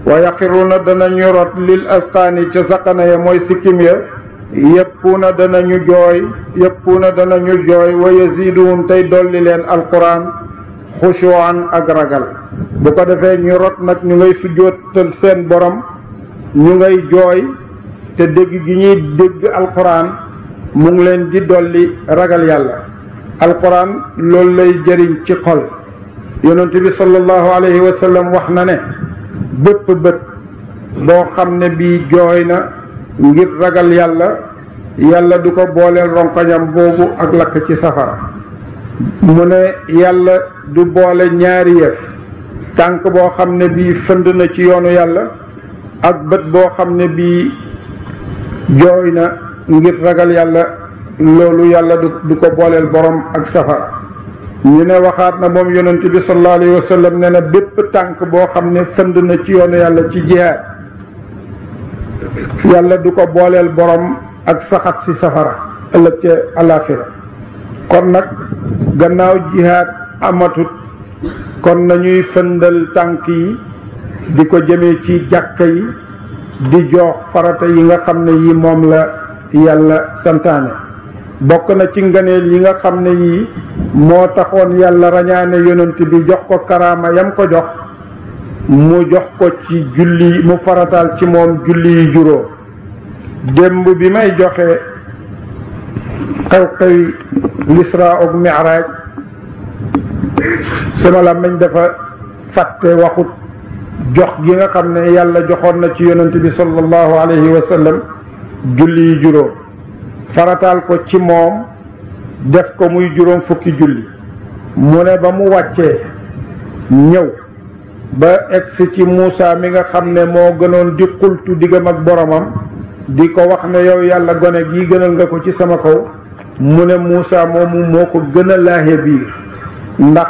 [SPEAKER 1] wa yaxiruuna danañu rot lil asqaani ca saqana ya mooy sikkim ya yëppuuna danañu jooy wa yaziduhum tey dolli leen alquran xushuan ak ragal bu ko defee ñu rot nag ñu ngay sujjóotal seen borom ñu ngay jooy te dégg gi ñuy dégg alquran mu ngi leen di dolli ragal yàlla alquran loolu lay jëriñ ci xol yonent bi sallallahu alayhi wa sallam wax na ne bépp bët boo xam ne bii jooy na ngir ragal yàlla yàlla du ko booleel ronkoñam boobu ak lakk ci safara. mu ne yàlla du boole ñaari yëf, tànk boo xam ne bii fënd na ci yoonu yàlla ak bët boo xam ne bii jooy na ngir ragal yàlla, loolu yàlla du ko booleel borom ak safara. ñu ne waxaat na moom yonent bi sallallahu alayhi wa sallam ne na bépp tànk boo xam ne fënd na ci yoonu yàlla ci jihaad, yàlla du ko booleel borom ak saxat si safara ëllëg ca alaaxira. kon nag gannaaw jihaad amatut, kon nañuy fëndal tànk yi di ko jëmee ci jàkka yi, di jox farata yi nga xam ne yi moom la yàlla santaane. bokk na ci ngëneel yi nga xam ne yii moo taxoon yàlla rañaane yonent bi jox ko karaama yam ko jox, mu jox ko ci julli, mu farataal ci moom julli yi juróom. démb bi may joxe xew-xew l'isra ak mi'raj, sama làmmiñ dafa fàtte waxut jox gi nga xam ne yàlla joxoon na ci yonent bi sallallahu alayhi wa sallam julli yi juróom, farataal ko ci moom, def ko muy juróom fukki julli. mu ne ba mu wàccee ñëw ba egsi ci Muusa mi nga xam ne moo gënoon di xultu diggam ak boromam, di ko wax ne yow yàlla gone gii gënal nga ko ci sama kaw. mu ne Muusa moomu moo ko gën a laaxe biir, ndax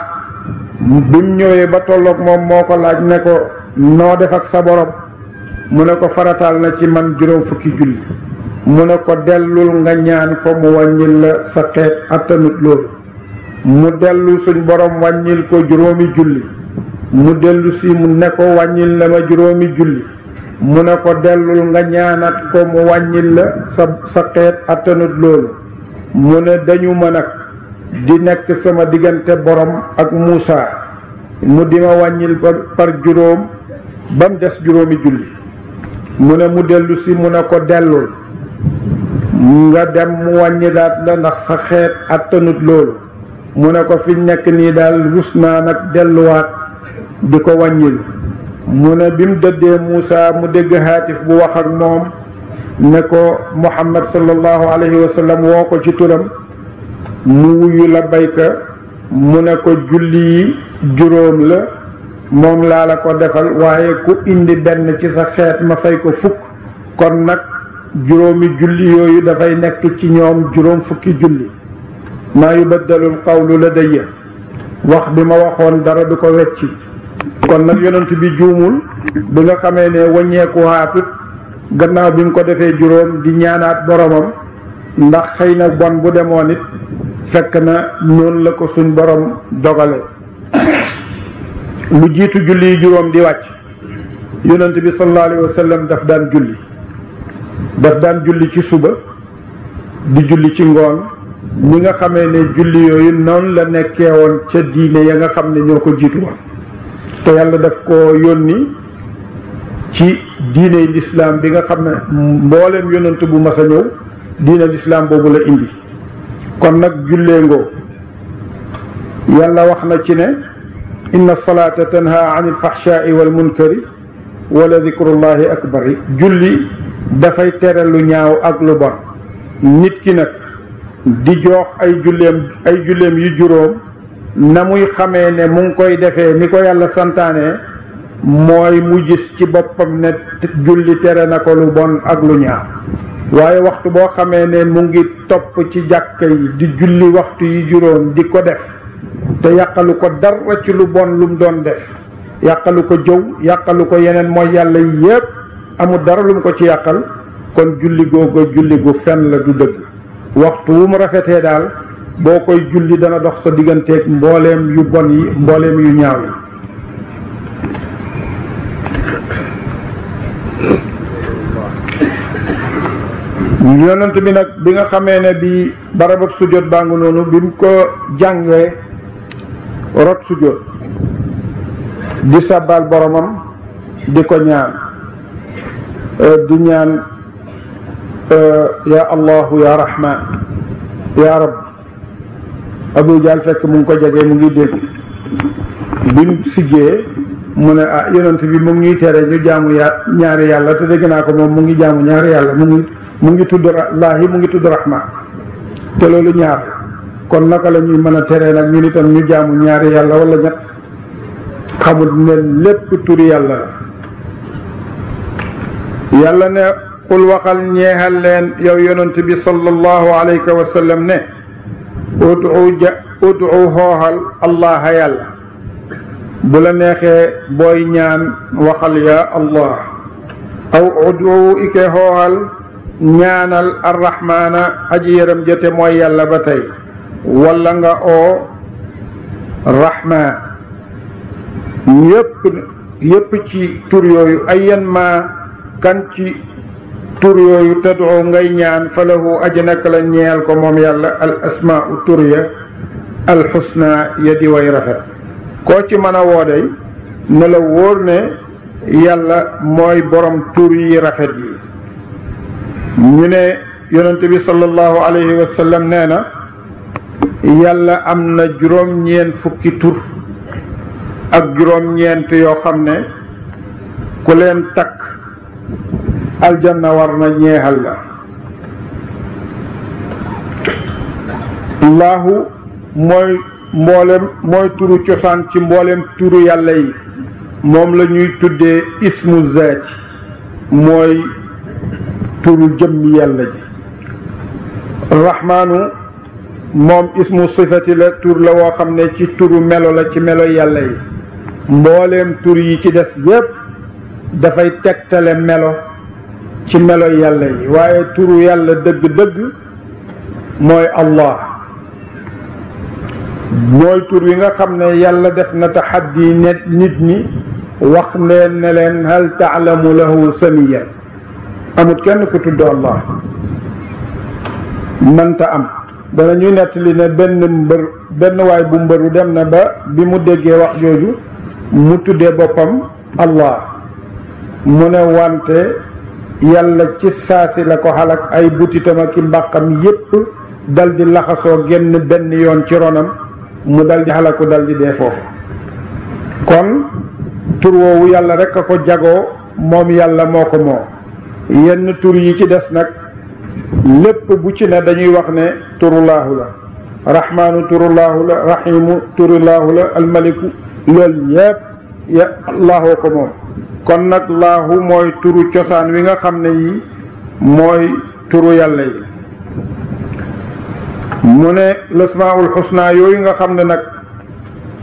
[SPEAKER 1] bim ñëwee ba tolloog moom moo ko laaj ne ko noo def ak sa borom. mu ne ko farataal na ci man juróom fukki julli. mu ne ko dellul nga ñaan ko mu wàññil la sa xeet attanut loolu. mu dellu suñ borom wàññil ko juróomi julli. mu dellu si mu ne ko wàññil la ma juróomi julli. mu ne ko dellul nga ñaanat ko mu wàññil la sa xeet attanut loolu. mu ne dañu ma nag di nekk sama diggante borom ak Muusa, mu di ma wàññil par juróom ba mu des juróomi julli. mu ne mu dellu si mu ne ko dellul nga dem mu wàññi daat la ndax sa xeet attanut loolu. mu ne ko fi nekk nii daal rus naa nag delluwaat di ko wàññil. mu ne bi mu dëddee Muusa mu dégg haatif bu wax ak moom ne ko Muhammad sallallahu alayhi wa sallam woo ko ci turam. mu wuyu la bayka. mu ne ko julli yi juróom la, moom laa la ko defal, waaye ku indi benn ci sa xeet ma fay ko fukk. kon nag juróomi julli yooyu dafay nekk ci ñoom juróom fukki julli. maa yubaddalul qawlu ladayya, wax bi ma waxoon dara du ko wecci. kon nag yonent bi juumul bi nga xamee ne wàññeeku haatut gannaaw bi mu ko defee juróom di ñaanaat boromam, ndax xëy na bon bu demoon it fekk na noonu la ko suñ borom dogale. lu jiitu julli yi juróom di wàcc, yonent bi sallallahu alayhi wa sallam daf daan julli ci suba, di julli ci ngoon. ñi nga xamee ne julli yooyu noonu la nekkee woon ca diine ya nga xam ne ñoo ko jiitu woon, te yàlla daf ko yónni ci diine lislaam bi nga xam ne mbooleem yonent bu mas a ñëw diine lislaam boobu la indi. kon nag jullee ngoo yàlla wax na ci ne inna salaata tanha anil fahshaai wal munkari wala dikrullahi akbari. julli dafay tere lu ñaaw ak lu bon. nit ki nag di jox ay julleem yu juróom na muy xamee ne mu ngi koy defee ni ko yàlla santaane, mooy mu gis ci boppam ne julli tere na ko lu bon ak lu ñaaw. waaye waxtu boo xamee ne mu ngi topp ci jàkka yi di julli waxtu yi juróom di ko def te yàqalu ko dara ci lu bon lu mu doon def, yàqalu ko jëw, yàqalu ko yeneen mooy yàlla yépp, amul dara lu mu ko ci yàqal, kon julli googu julli gu fen la, du dëgg. waxtu wu mu rafetee daal boo koy julli dana dox sa digganteeg mbooleem yu bon yi, mbooleem yu ñaaw yi. yonent bi nag bi nga xamee ne bi barabab sujjóot baa ngi noonu, bi mu ko jàngee rot sujjóot di sàbbaal boromam, di ko ñaan di ñaan ya allahu ya rahman ya rab. Abu Jahl fekk mu ngi ko jege, mu ngi dégg. bi mu siggee mu ne yonent bi mu ngi tere ñu jaamu ñaari yàlla, te dégg naa ko moom mu ngi jaamu ñaari yàlla, mu ngi mu ngi tudd laahi mu ngi tudd rahman te loolu ñaar kon naka la ñuy mën a teree nag ñun itam ñu jaamu ñaari yàlla wala ñett xamul ne lépp turi yàlla la yàlla ne qul waxal ñeexal leen yow yonent bi sallallahu alayhi wa sallam ne ud'u xooxal allah yàlla bu la neexee booy ñaan waxal ya allah aw ud'u ike xooxal ñaanal arrahmaana aji yërëm jëte mooy yàlla ba tey walla nga oo rahmaan yépp ci tur yooyu ayyan ma kan ci tur yooyu tad'u ngay ñaan falahu aji nekk la ñeel ko moom yàlla al asmaa'u tur ya al xusna ya di way rafet koo ci mën a woodey ne la wóor ne yàlla mooy borom tur yi rafet yi ñu ne yonent bi sallallahu alayhi wa sallam nee na yàlla am na juróom-ñeent fukki tur ak juróom-ñeent yoo xam ne ku leen takk aljanna war na ñeexal la allahu mooy turu cosaan ci mboolem turu yàlla yi moom la ñuy tuddee ismu zaati mooy turu jëmmi yàlla ji rahmaanu moom ismu sifati la tur la woo xam ne ci turu melo la ci melo yàlla yi mbooleem tur yi ci des yépp dafay tegtale melo ci melo yàlla yi waaye turu yàlla dëgg-dëgg mooy allah mooy tur wi nga xam ne yàlla def na taxaddi nit ñi wax leen ne leen hal taalamu lahu samiyan amut kenn ku tudd allah mënta am dana ñuy nettali ne benn waay bu mbëru dem na ba bi mu déggee wax jooju mu tuddee boppam allah mu ne wante yàlla ci saasi la ko xalak ay butitam ak i mbàqam yépp dal di laxasoo génn benn yoon ci ronam mu dal di xalaku dal di dee foofu kon tur woowu yàlla rek a ko jagoo moom yàlla moo ko moom yenn tur yi ci des nag lépp bu ci ne dañuy wax ne turulaahu la rahmaanu turulaahu la rahimu turulaahu la almaliku loolu yépp ya allaahoo ko moom kon nag laahu mooy turu cosaan wi nga xam ne yi mooy turu yàlla yi mu ne lasmaul xusna yooyu nga xam ne nag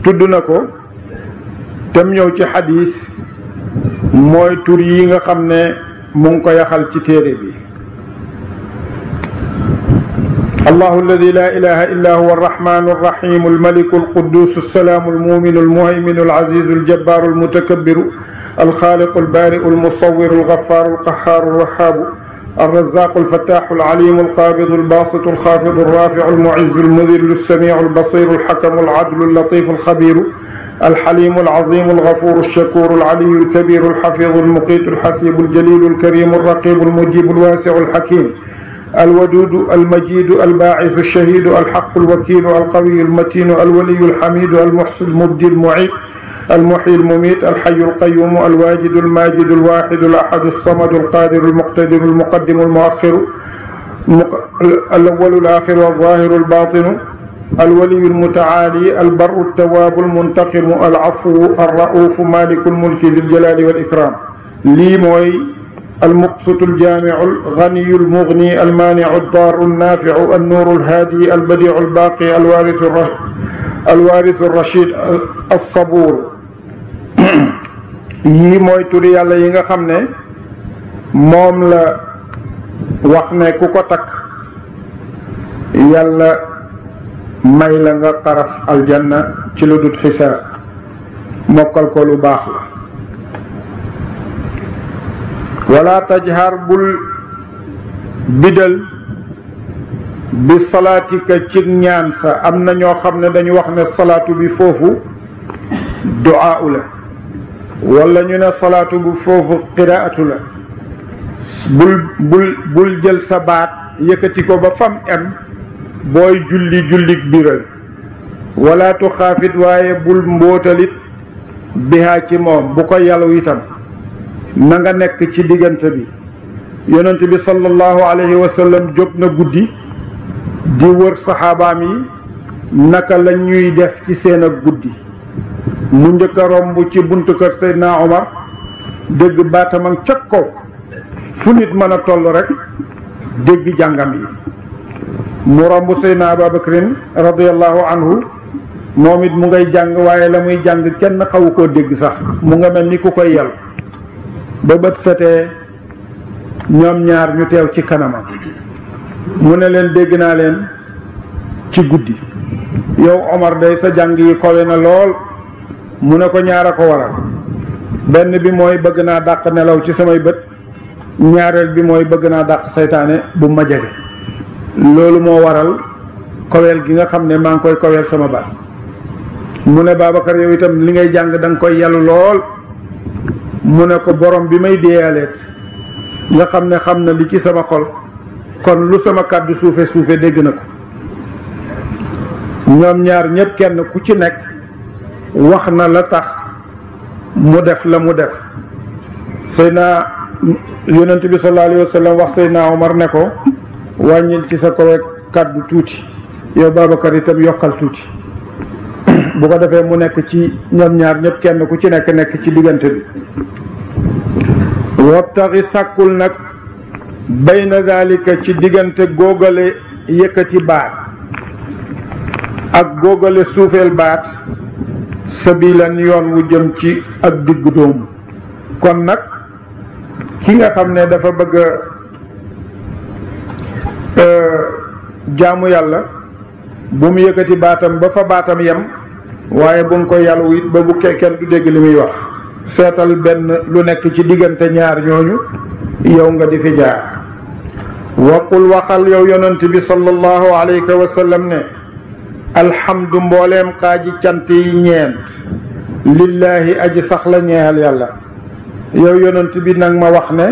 [SPEAKER 1] tudd na ko tem ñëw ci xadiis mooy tur yi nga xam ne mu ngi ko yaxal ci téere bi allahu alladi la ilaha illa huwa arrahmanu arrahimu almaliku alquddus alsalaamu almuminu almuhayminu alazizu aljabbaru almutakabbiru الخالق البارئ المصور الغفار القهار الوهاب الرزاق الفتاح العليم القابض الباسط الخافض الرافع المعز المذل السميع البصير الحكم العدل اللطيف الخبير الحليم العظيم الغفور الشكور العلي الكبير الحفيظ المقيت الحسيب الجليل الكريم الرقيب المجيب الواسع الحكيم الودود المجيد الباعث الشهيد الحق الوكيل القوي المتين الولي الحميد المحسن المبدي المعيد المحيي المميت الحي القيوم الواجد الماجد الواحد الأحد الصمد القادر المقتدر المقدم المؤخر الأول الآخر والظاهر الباطن الولي المتعالي البر التواب المنتقم العفو الرؤوف مالك الملك ذي الجلال والإكرام لي موي المقسط الجامع الغني المغني المانع الضار النافع النور الهادي البديع الباقي الوارث الرشيد الصبور yii mooy turi yàlla yi nga xam ne moom la wax ne ku ko takk yàlla may la nga xaraf aljanna ci lu dut xisaab mokkal ko lu baax la wala tajhar bul bidal bi salaatika ci ñaan sa am na ñoo xam ne dañu wax ne salaatu bi foofu du'a la wala ñu ne salaatu bu foofu qiraatu la bul jël sa baat yëkkati ko ba fam em booy jullik biral wala tu xaafit waaye bul mbóotalit bihaa ci moom bu ko yàllu itam na nga nekk ci diggante bi yonent bi sallallahu alayhi wa sallam jóg na guddi di wër saxaabaam yi naka la ñuy def ci seen ak guddi. mu njëkk a romb ci buntu kër Seydina Omar dégg baatamam ca kaw fu nit mën a toll rek dégg jàngam yi. mu romb Seydina Ababakrin radiyallahu anhu moom it mu ngay jàng waaye la muy jàng kenn xawu koo dégg sax mu nga mel ni ku koy yal ba bët setee ñoom ñaar ñu teew ci kanamam mu ne leen dégg naa leen ci guddi yow Omar day sa jàng yi kowe na lool. mu ne ko ñaar a ko waral benn bi mooy bëgg naa dàq nelaw ci samay bët ñaareel bi mooy bëgg naa dàq saytaane bu ma jege loolu moo waral koweel gi nga xam ne maa ngi koy koweel sama baat. mu ne Babacar yow itam li ngay jàng da nga koy yalu lool. mu ne ko borom bi may deeyaaleet nga xam ne xam na li ci sama xol kon lu sama kàddu suufe suufe dégg na ko. ñoom ñaar ñëpp kenn ku ci nekk wax na la tax mu def la mu def. Seydina yonent bi sallallahu alayhi wa sallam wax Seydina Omar ne ko wàññil ci sa kaw kàddu tuuti yow Babacar itam yokkal tuuti bu ko defee mu nekk ci ñoom ñaar ñëpp kenn ku ci nekk ci diggante bi. wabtaxi sàkkul nag bayna daalika ci diggante góogale yëkkati baat ak góogale suufeel baat sabilan yoon wu jëm ci ak diggu doomu. kon nag ki nga xam ne dafa bëgg jaamu yàlla bu mu yëkkati baatam ba fa baatam yem waaye bu mu ko yàllu it ba bu kenn du dégg li muy wax. seetal benn lu nekk ci diggante ñaar ñooñu yow nga di fi jaar. waqul waxal yow yonent bi sallallahu alayhi wa sallam ne alhamdu mbooleem xaaji cant yi ñeent lillahi aji sax la ñeexal yàlla. yow yonent bi nag ma wax ne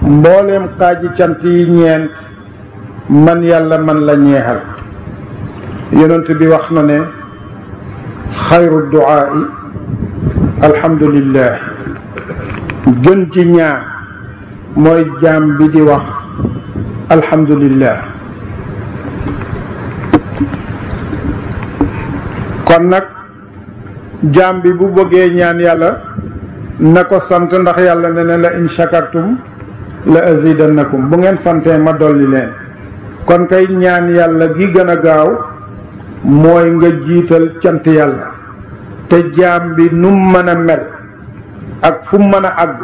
[SPEAKER 1] mbooleem xaaji cant yi ñeent man yàlla man la ñeexal. yonent bi wax na ne xayru duaai alhamdulillah gën ci ñaan mooy jaam bi di wax alhamdulillah. kon nag jaam bi bu bëggee ñaan yàlla na ko sant ndax yàlla ne na la in shakartum la azidannakum bu ngeen santee ma dolli leen. kon kay ñaan yàlla gi gën a gaaw mooy nga jiital cant yàlla te jaam bi nu mën a mel ak fu mën a àgg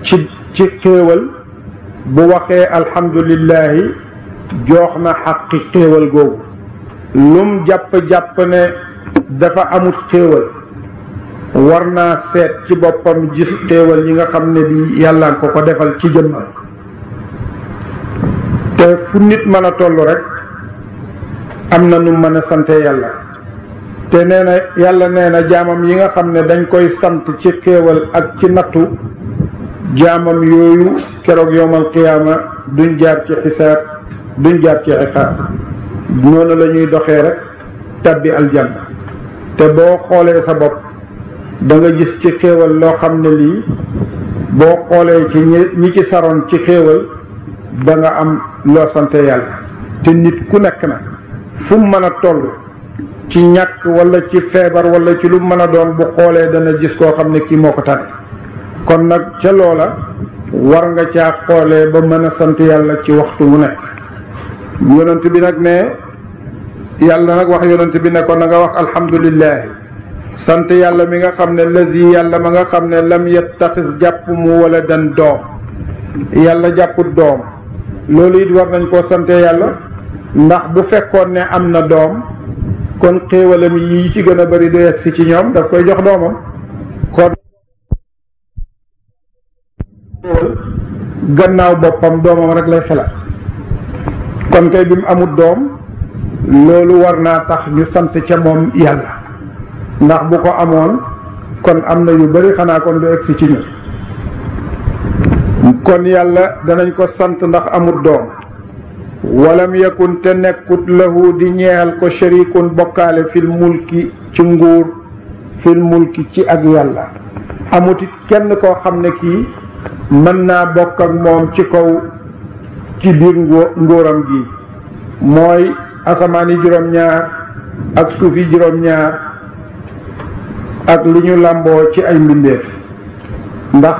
[SPEAKER 1] ci xéewal bu waxee alhamdulillahi joox na xaqi xéewal googu. lum jàpp ne dafa amut xéewal war naa seet ci boppam gis xéewal yi nga xam ne bi yàlla ko defal ci jëmmam. te fu nit mën a toll rek am na nu mën a sante yàlla. te nee na yàlla nee na jaamam yi nga xam ne dañ koy sant ci xéewal ak ci nattu jaamam yooyu keroog yowmal qiyaama duñ jaar ci xisaab duñ jaar ci iqaab noonu la ñuy doxee rek tabbi aljanna. te boo xoolee sa bopp da nga gis ci xéewal loo xam ne lii boo xoolee ci ñi ci saroon ci xéewal da nga am loo sante yàlla. te nit ku nekk na fu mu mën a toll ci ñàkk wala ci feebar wala ci lu mën a doon bu xoolee dana gis koo xam ne kii moo ko tane. kon nag ca loola war nga caa xoolee ba mën a sant yàlla ci waxtu wu nekk. yonent bi nag ne yàlla nag wax yonent bi ne ko na nga wax alhamdulillahi sant yàlla mi nga xam ne lazi yàlla ma nga xam ne lam yattaxis jàpp mu wala dan doom. yàlla jàpput doom. loolu it war nañ koo sante yàlla ndax bu fekkoon ne am na doom kon xéewalam yi ci gën a bari du yegg si ci ñoom daf koy jox doomam. kon gannaaw boppam doomam rek lay xelaat. kon kay bi mu amut doom loolu war naa tax ñu sant ca moom yàlla ndax bu ko amoon kon am na yu bari xanaa kon du egsi ci ñun. kon yàlla danañ ko sant ndax amut doom. walam yakun te nekkut lahu di ñeexal ko sharikun bokkaale fil mulki ci nguur fil mulki ci ak yàlla. amutit kenn koo xam ne kii mën naa bokk ak moom ci kaw ci biir ngóoram gi mooy asamaan yi juróom-ñaar ak suuf yi juróom-ñaar ak li ñu làmboo ci ay mbindeef ndax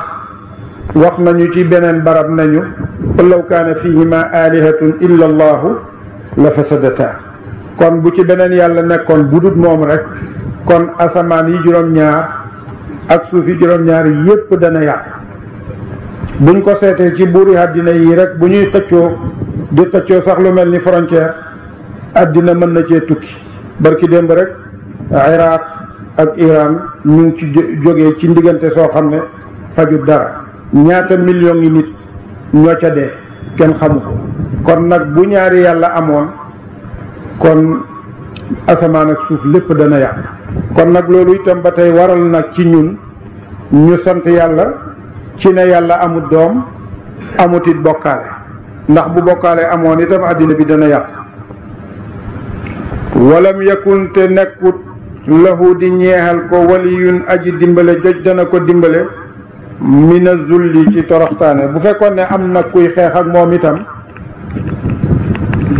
[SPEAKER 1] wax nañu ci beneen barab nañu qul law kaana fihima alihatun illa allahu la fasadata kon bu ci beneen yàlla nekkoon bu dut moom rek kon asamaan yi juróom-ñaar ak suuf yi juróom-ñaar yépp dana yàq buñ ko seetee ci buuri àddina yi rek bu ñuy xëccoo sax lu mel ni frontière àddina mën na cee tukki barki démb rek Iraq ak Iran ñu ngi ci jógee ci ndiggante soo xam ne fajut dara ñaata millions yi nit ñoo ca dee kenn xamu ko kon nag bu ñaari yàlla amoon kon asamaan ak suuf lépp dana yàq kon nag loolu itam ba tey waral nag ci ñun ñu sant yàlla ci ne yàlla amut doom amut it bokkaale ndax bu bokkaale amoon itam àddina bi dana yàq walam yakun te nekkut lahu di ñeexal ko waliyun aji dimbale joj dana ko dimbale mina zulli ci toroxtaane bu fekkoon ne am na kuy xeex ak moom itam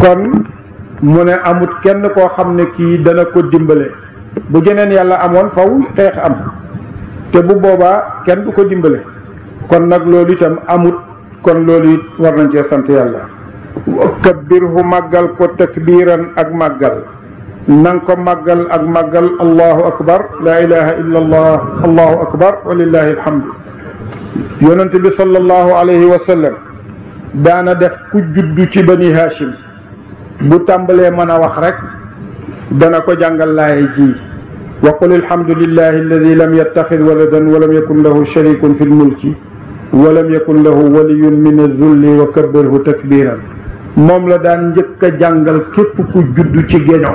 [SPEAKER 1] kon mu ne amut kenn koo xam ne kii dana ko dimbale bu jeneen yàlla amoon faw xeex am te bu boobaa kenn du ko dimbale kon nag loolu itam amut kon loolu it war nañ cee sant yàlla kabbirhu màggal ko takbiran ak màggal nang ko màggal ak màggal allahu akbar la ilaha illa allah allahu akbar walillahi alhamdu yonent bi sallallahu alayhi wa sallam daana def ku juddu ci bani hashim bu tàmbalee mën a wax rek dana ko jàngal laaye ji wa qul alhamdulillahi alladi lam yattaxid waladan walam yakun lahu sharikun fi lmulki walam yakun lahu waliyun min azulli wa kabbirhu takbiran moom la daan njëkk a jàngal képp ku juddu ci géño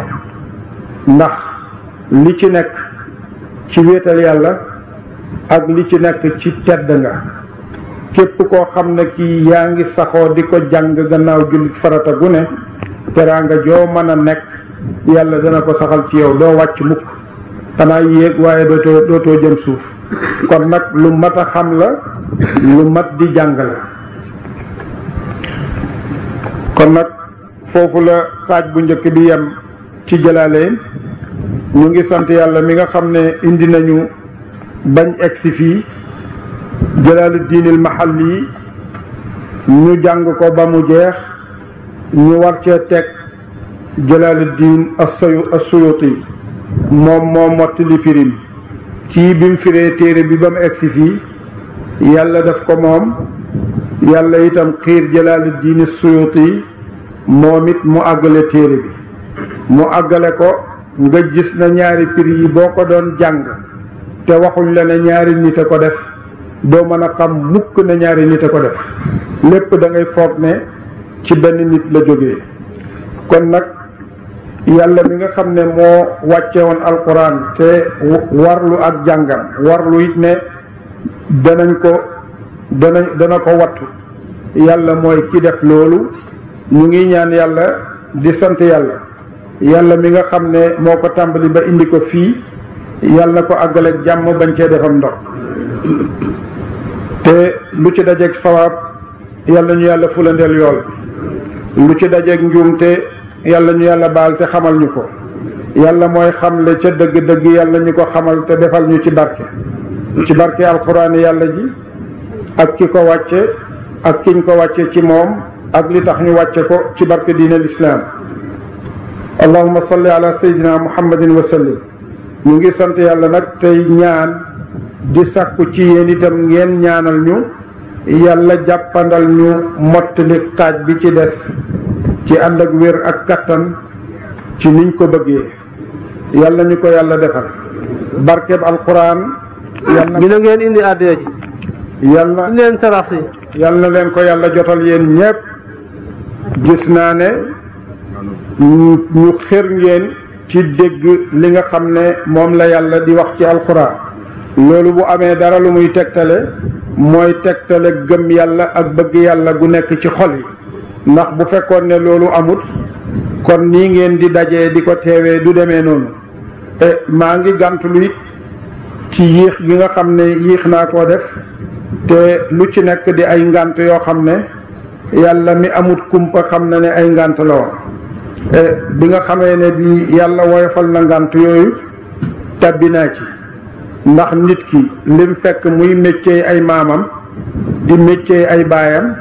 [SPEAKER 1] ndax li ci nekk ci wéetal yàlla ak li ci nekk ci tedd nga képp koo xam ne kii yaa ngi saxoo di ko jàng gannaaw jullit farata gu ne teraanga joo mën a nekk yàlla dana ko saxal ci yow doo wàcc mukk xanaa yéeg waaye dootoo jëm suuf kon nag lu mat a xam la lu mat di jàng la kon nag foofu la xaaj bu njëkk bi yem ci jëlaale ñu ngi sant yàlla mi nga xam ne indi nañu bañ egsi fii jëlaalu diinil mahalli ñu jàng ko ba mu jeex ñu war cee teg jëlaalu diin as-Suyuti moom moo mottali firim kii bi mu firee téere bi ba mu egsi fii yàlla daf ko moom yàlla itam xiir jëlaalu diin as-Suyuti moom it mu àggale téere bi mu àggale ko nga gis na ñaari firi yi boo ko doon jàng te waxuñ la ne ñaari nit a ko def doo mën a xam mukk ne ñaari nit a ko def lépp da ngay foog ne ci benn nit la jógee kon nag yàlla mi nga xam ne moo wàcce woon alquran te warlu ak jàngam warlu it ne dana ko wattu yàlla mooy ki def loolu ñu ngi ñaan yàlla di sant yàlla mi nga xam ne moo ko tàmbali ba indi ko fii yàlla na ko àggaleeg jàmm bañ cee defam ndox te lu ci dajeeg sawaab yàlla ñu yàlla fulandeel yool lu ci dajeeg njuumte yàlla ñu yàlla baal te xamal ñu ko yàlla mooy xamle ca dëgg-dëgg yàlla ñu ko xamal te defal ñu ci barke alquran yàlla ji ak ki ko wàcce ak kiñ ko wàcce ci moom ak li tax ñu wàcce ko ci barke diin al islaam allahumma salli ala sayyidina muhammadin wa sallim ñu ngi sant yàlla nag tey ñaan di sàkku ci yéen itam ngeen ñaanal ñu yàlla jàppandal ñu mottali xaaj bi ci des ci ànd ak wér ak kattan ci niñ ko bëggee yàlla ñu ko yàlla defal barkeb alquran yàlla
[SPEAKER 2] dina ngeen indi àddiya ji
[SPEAKER 1] yàlla
[SPEAKER 2] leen sarax si
[SPEAKER 1] yàlla na leen ko yàlla jotal yéen ñépp gis naa ne ñu xër ngeen ci dégg li nga xam ne moom la yàlla di wax ci alquran loolu bu amee dara lu muy tegtale mooy tegtale gëm yàlla ak bëgg yàlla gu nekk ci xol yi ndax bu fekkoon ne loolu amut kon nii ngeen di dajee di ko teewee du demee noonu maa ngi gàntulu it ci yéex gi nga xam ne yéex naa koo def te lu ci nekk di ay ngànt yoo xam ne yàlla mi amut kumpa xam na ne ay ngànt la woon bi nga xamee ne bi yàlla woyofal na ngànt yooyu tabbi naa ci ndax nit ki lim fekk muy métier ay maamam di métier ay baayam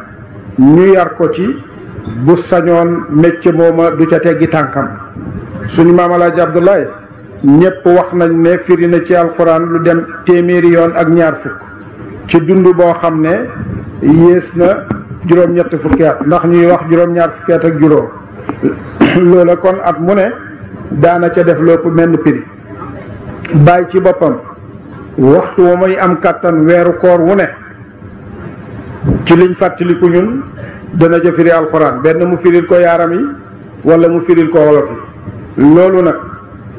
[SPEAKER 1] ñu yar ko ci bu sañoon métier mooma du ca teggi tànkam suñu maam Alaaji Abdoulaye ñépp wax nañ ne firi na ci alquran lu dem téeméeri yoon ak ñaar fukk ci dund boo xam ne yées na juróom-ñett fukki at ndax ñuy wax juróom-ñaar fukki at ak juróom loola kon at mu ne daana ca def lépp menn piri bàyyi ci boppam waxtu wa may am kàttan weeru koor wu ne ci liñ fàttaliku ñun dana ca firi alquran benn mu firil ko yaaram yi wala mu firil ko wolof yi loolu nag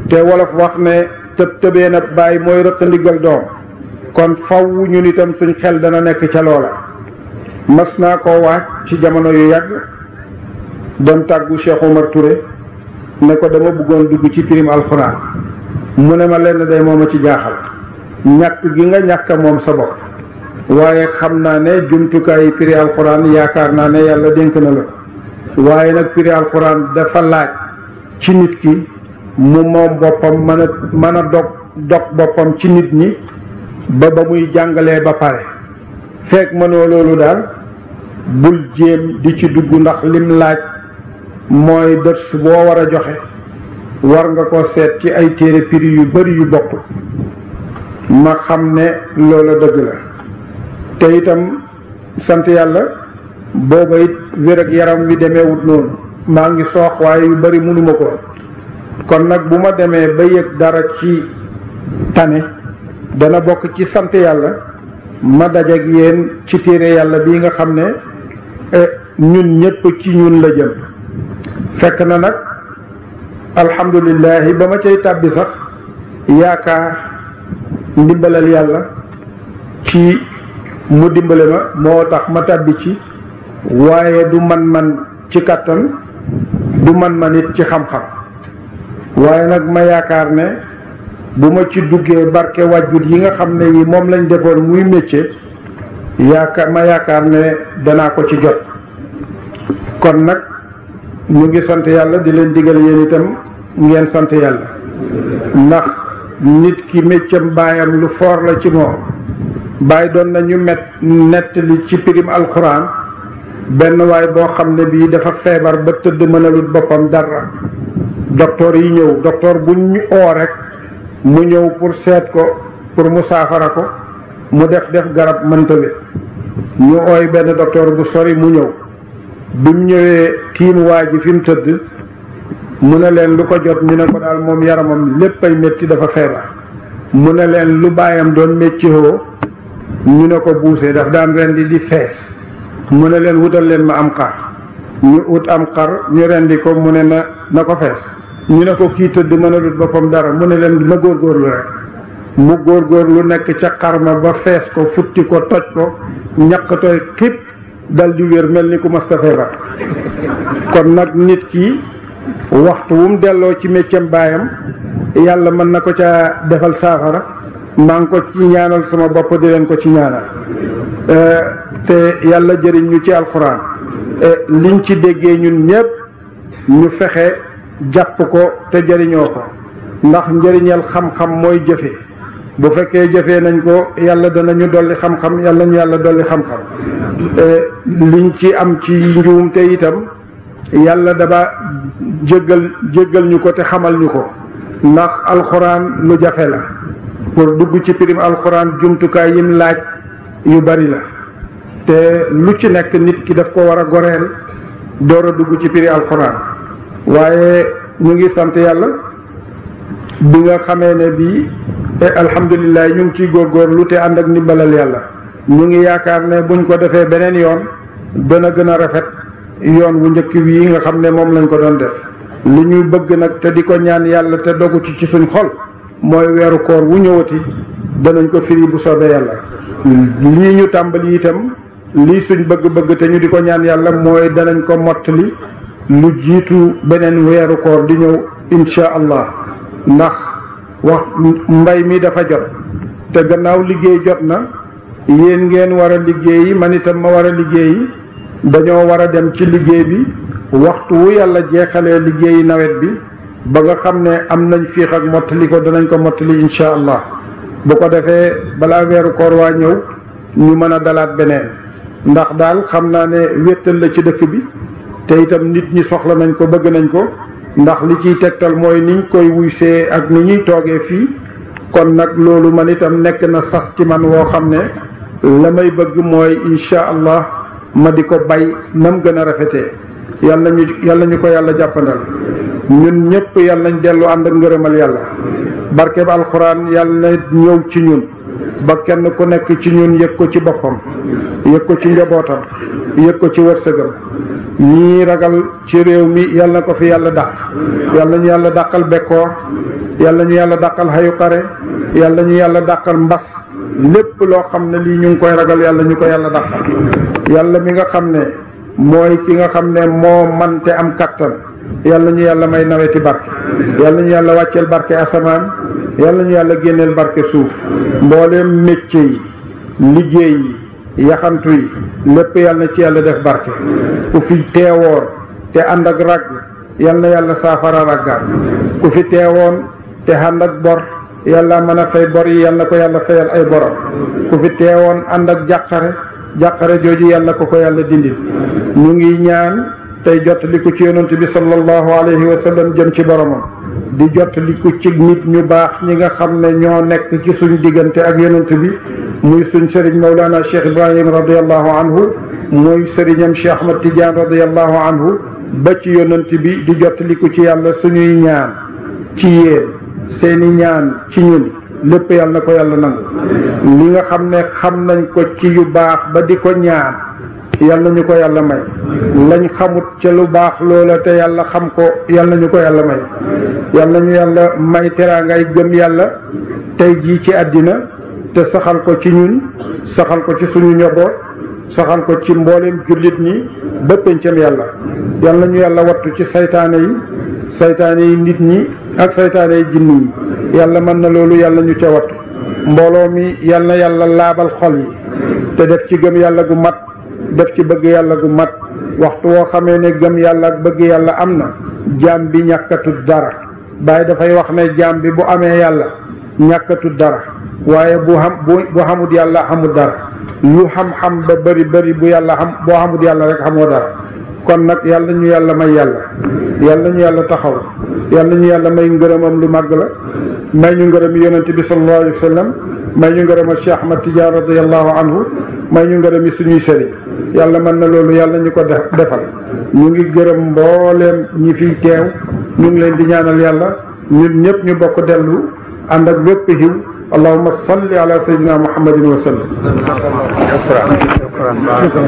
[SPEAKER 1] te wolof wax ne tëbee na bàyyi mooy rëq ndiggal doom kon faw ñun itam suñ xel dana nekk ca loola mas naa koo waaj ci jamono yu yàgg doon tàggu Cheikh Omar Touré ne ko dama bëggoon dugg ci firim alxuraan mu ne ma lenn day moom a ci jaaxal ñàkk gi nga ñàkk moom sa bopp waaye xam naa ne jumtukaayi firi alxuraan yaakaar naa ne yàlla dénk na la waaye nag firi alxuraan dafa laaj ci nit ki mu moom boppam mën a dog boppam ci nit ñi ba muy jàngalee ba pare fekk mënoo loolu daal bul jéem di ci dugg ndax lim laaj mooy dërs boo war a joxe war nga ko seet ci ay téere firi yu bari yu bokk ma xam ne loola dëgg la te itam sant yàlla booba it wér ak yaram wi demeewut noonu maa ngi soox waaye yu bari mënuma ko kon nag bu ma demee ba yëg dara ci tane dana bokk ci sant yàlla ma dajeek yéen ci téere yàlla bii nga xam ne ñun ñépp ci ñun la jëm fekk na nag alhamdulillahi ba ma cay tàbbi sax yaakaar ndimbalal yàlla ci mu dimbale ma moo tax ma tàbbi ci waaye du man ci kàttan du man it ci xam-xam waaye nag ma yaakaar ne bu ma ci duggee barke wàjjut yi nga xam ne yi moom lañ defoon muy métier ma yaakaar ne danaa ko ci jot kon nag ñu ngi sant yàlla di leen digal yéen itam ngeen sant yàlla ndax nit ki méccam baayam lu foor la ci moom bàyyi doon nañu nettali ci pirim alxuraan benn waay boo xam ne bii dafa feebar ba tëdd mënalut boppam dara docteur yi ñëw docteur bu ñu oo rek mu ñëw pour seet ko pour mu saafara ko mu def garab mënta wér ñu ooy benn docteur bu sori mu ñëw bi mu ñëwee tiim waa ji fi mu tëdd mu ne leen lu ko jot ñu ne ko daal moom yaramam lépp ay métti dafa feebar mu ne leen lu baayam doon métti hoo ñu ne ko buusee daf daan rendi di fees mu ne leen wutal leen ma am xar ñu ut am xar ñu rendi ko mu ne na ko fees ñu ne ko kii tëdd mënalut boppam dara mu ne leen na góorgóorlu rek mu góorgóorlu nekk ca xar ma ba fees ko futti ko toj ko ñaq tooy xib dal di wér mel ni ku masta feebar kon nag nit ki waxtu wu mu delloo ci méccam baayam yàlla mën na ko ca defal saafara maa ngi ko ci ñaanal sama bopp di leen ko ci ñaanal te yàlla jëriñ ñu ci alxuraan liñ ci déggee ñun ñépp ñu fexe jàpp ko te jëriñoo ko ndax njëriñal xam-xam mooy jëfe bu fekkee jëfee nañ ko yàlla danañu dolli xam-xam yàlla ñu yàlla dolli xam-xam liñ ci am ci njuum te itam yàlla daba jéggal ñu ko te xamal ñu ko ndax alxuraan lu jafe la pour dugg ci pirim alxuraan jumtukaay yim laaj yu bari la te lu ci nekk nit ki daf ko war a goreel door a dugg ci piri alxuraan waaye ñu ngi sant yàlla bi nga xamee ne bii alhamdulilah ñu ngi ciy góorgóorlu te ànd ak ndimbalal yàlla ñu ngi yaakaar ne buñ ko defee beneen yoon dana gën a rafet yoon wu njëkk wii nga xam ne moom lañ ko doon def li ñuy bëgg nag te di ko ñaan yàlla te dogu ci suñ xol mooy weeru koor wu ñëwati danañ ko firi bu soobee yàlla lii ñu tàmbali itam lii suñ bëgg-bëgg te ñu di ko ñaan yàlla mooy danañ ko mottali lu jiitu beneen weeru koor di ñëw insha allah ndax wax mbay mi dafa jot te gannaaw liggéey jot na yéen ngeen war a liggéeyi man itam ma war a liggéeyi dañoo war a dem ci liggéey bi waxtu wu yàlla jeexalee liggéeyi nawet bi ba nga xam ne am nañ fiix ak mottali ko danañ ko mottali insha allah bu ko defee balaa weeru koor waa ñëw ñu mën a dalaat beneen ndax daal xam naa ne wéttal la ci dëkk bi te itam nit ñi soxla nañ ko bëgg nañ ko ndax li ciy tegtal mooy niñ koy wuysee ak ni ñuy toogee fii kon nag loolu man itam nekk na sas ci man woo xam ne la may bëgg mooy insha allah ma di ko bay nam gën a rafetee yàlla ñu ko yàlla jàppandal ñun ñëpp yàlla nañ dellu ànd ak ngërëmal yàlla barke ba alxuraan yàlla na ñëw ci ñun ba kenn ku nekk ci ñun yëg ko ci boppam yëg ko ci njabootam yëg ko ci wërsëgam ñii ragal ci réew mi yàlla na ko fi yàlla dàq yàlla ñu yàlla dàqal bekkoor yàlla ñu yàlla dàqal xayu xare yàlla ñu yàlla dàqal mbas lépp loo xam ne lii ñu ngi koy ragal yàlla ñu ko yàlla dàqal yàlla mi nga xam ne mooy ki nga xam ne moo man te am kattan yàlla ñu yàlla may naweti barke yàlla ñu yàlla wàcceel barke asamaan yàlla ñu yàlla génneel barke suuf mbooleem métier yi liggéey yi yaxantu yi lépp yàlla na ci yàlla def barke ku fi teewoon te ànd ak ragg yàlla na yàlla saafara raggaat ku fi teewoon te ànd ak bor yàlla mën a fay bor yi yàlla na ko yàlla fayal ay borom ku fi teewoon ànd ak jàqare jooju yàlla ko yàlla dindil ñu ngi ñaan tey jottaliku ci yonent bi sallallahu alayhi wa sallam jëm ci boromam di jottaliku ci nit ñu baax ñi nga xam ne ñoo nekk ci suñ diggante ak yonent bi muy suñ sëriñ Mawlana Cheikh Ibrahim radiallahu anhu muy sëriñam Cheikh Ahmad Tidiane radiallahu anhu ba ci yonent bi di jottaliku ci yàlla suñuy ñaan ci yéen seeni ñaan ci ñun lépp yàlla na ko yàlla nangu li nga xam ne xam nañ ko ci yu baax ba di ko ñaan yàlla ñu ko yàlla may lañ xamut ca lu baax loola te yàlla xam ko yàlla ñu ko yàlla may yàlla ñu yàlla may teraangay gëm yàlla tey jii ci àddina te saxal ko ci ñun saxal ko ci suñu njaboot saxal ko ci mboolem jullit ñi ba pencam yàlla yàlla ñu yàlla wattu ci saytaane yi nit ñi ak saytaane yi jinni yi yàlla mën na loolu yàlla ñu ca wattu mbooloo mi yàlla na yàlla laabal xol yi te def ci gëm yàlla gu mat def ci bëgg yàlla gu mat waxtu woo xamee ne gëm yàlla ak bëgg yàlla am na jaam bi ñàkkatul dara Baay dafay wax ne jaam bi bu amee yàlla ñàkkatul dara waaye bu xamut yàlla xamut dara lu xam-xam ba bëri bu yàlla xam boo xamut yàlla rek xamoo dara kon nag yàlla ñu yàlla may yàlla ñu yàlla taxaw yàlla ñu yàlla may ngërëmam lu màgg la may ñu ngërëm yonent bi sallallahu alayhi wa sallam may ñu ngërëmal Cheikh Ahmad Tidiane radiallahu anhu may ñu ngërëm yi suñuy sëriñ yàlla mën na loolu yàlla ñu ko defal ñu ngi gërëm mbooleem ñi fiy teew ñu ngi leen di ñaanal yàlla ñun ñëpp ñu bokk dellu ànd ak bépp xiw allahumma salli ala sayyidina muhammadin wa sallam shukran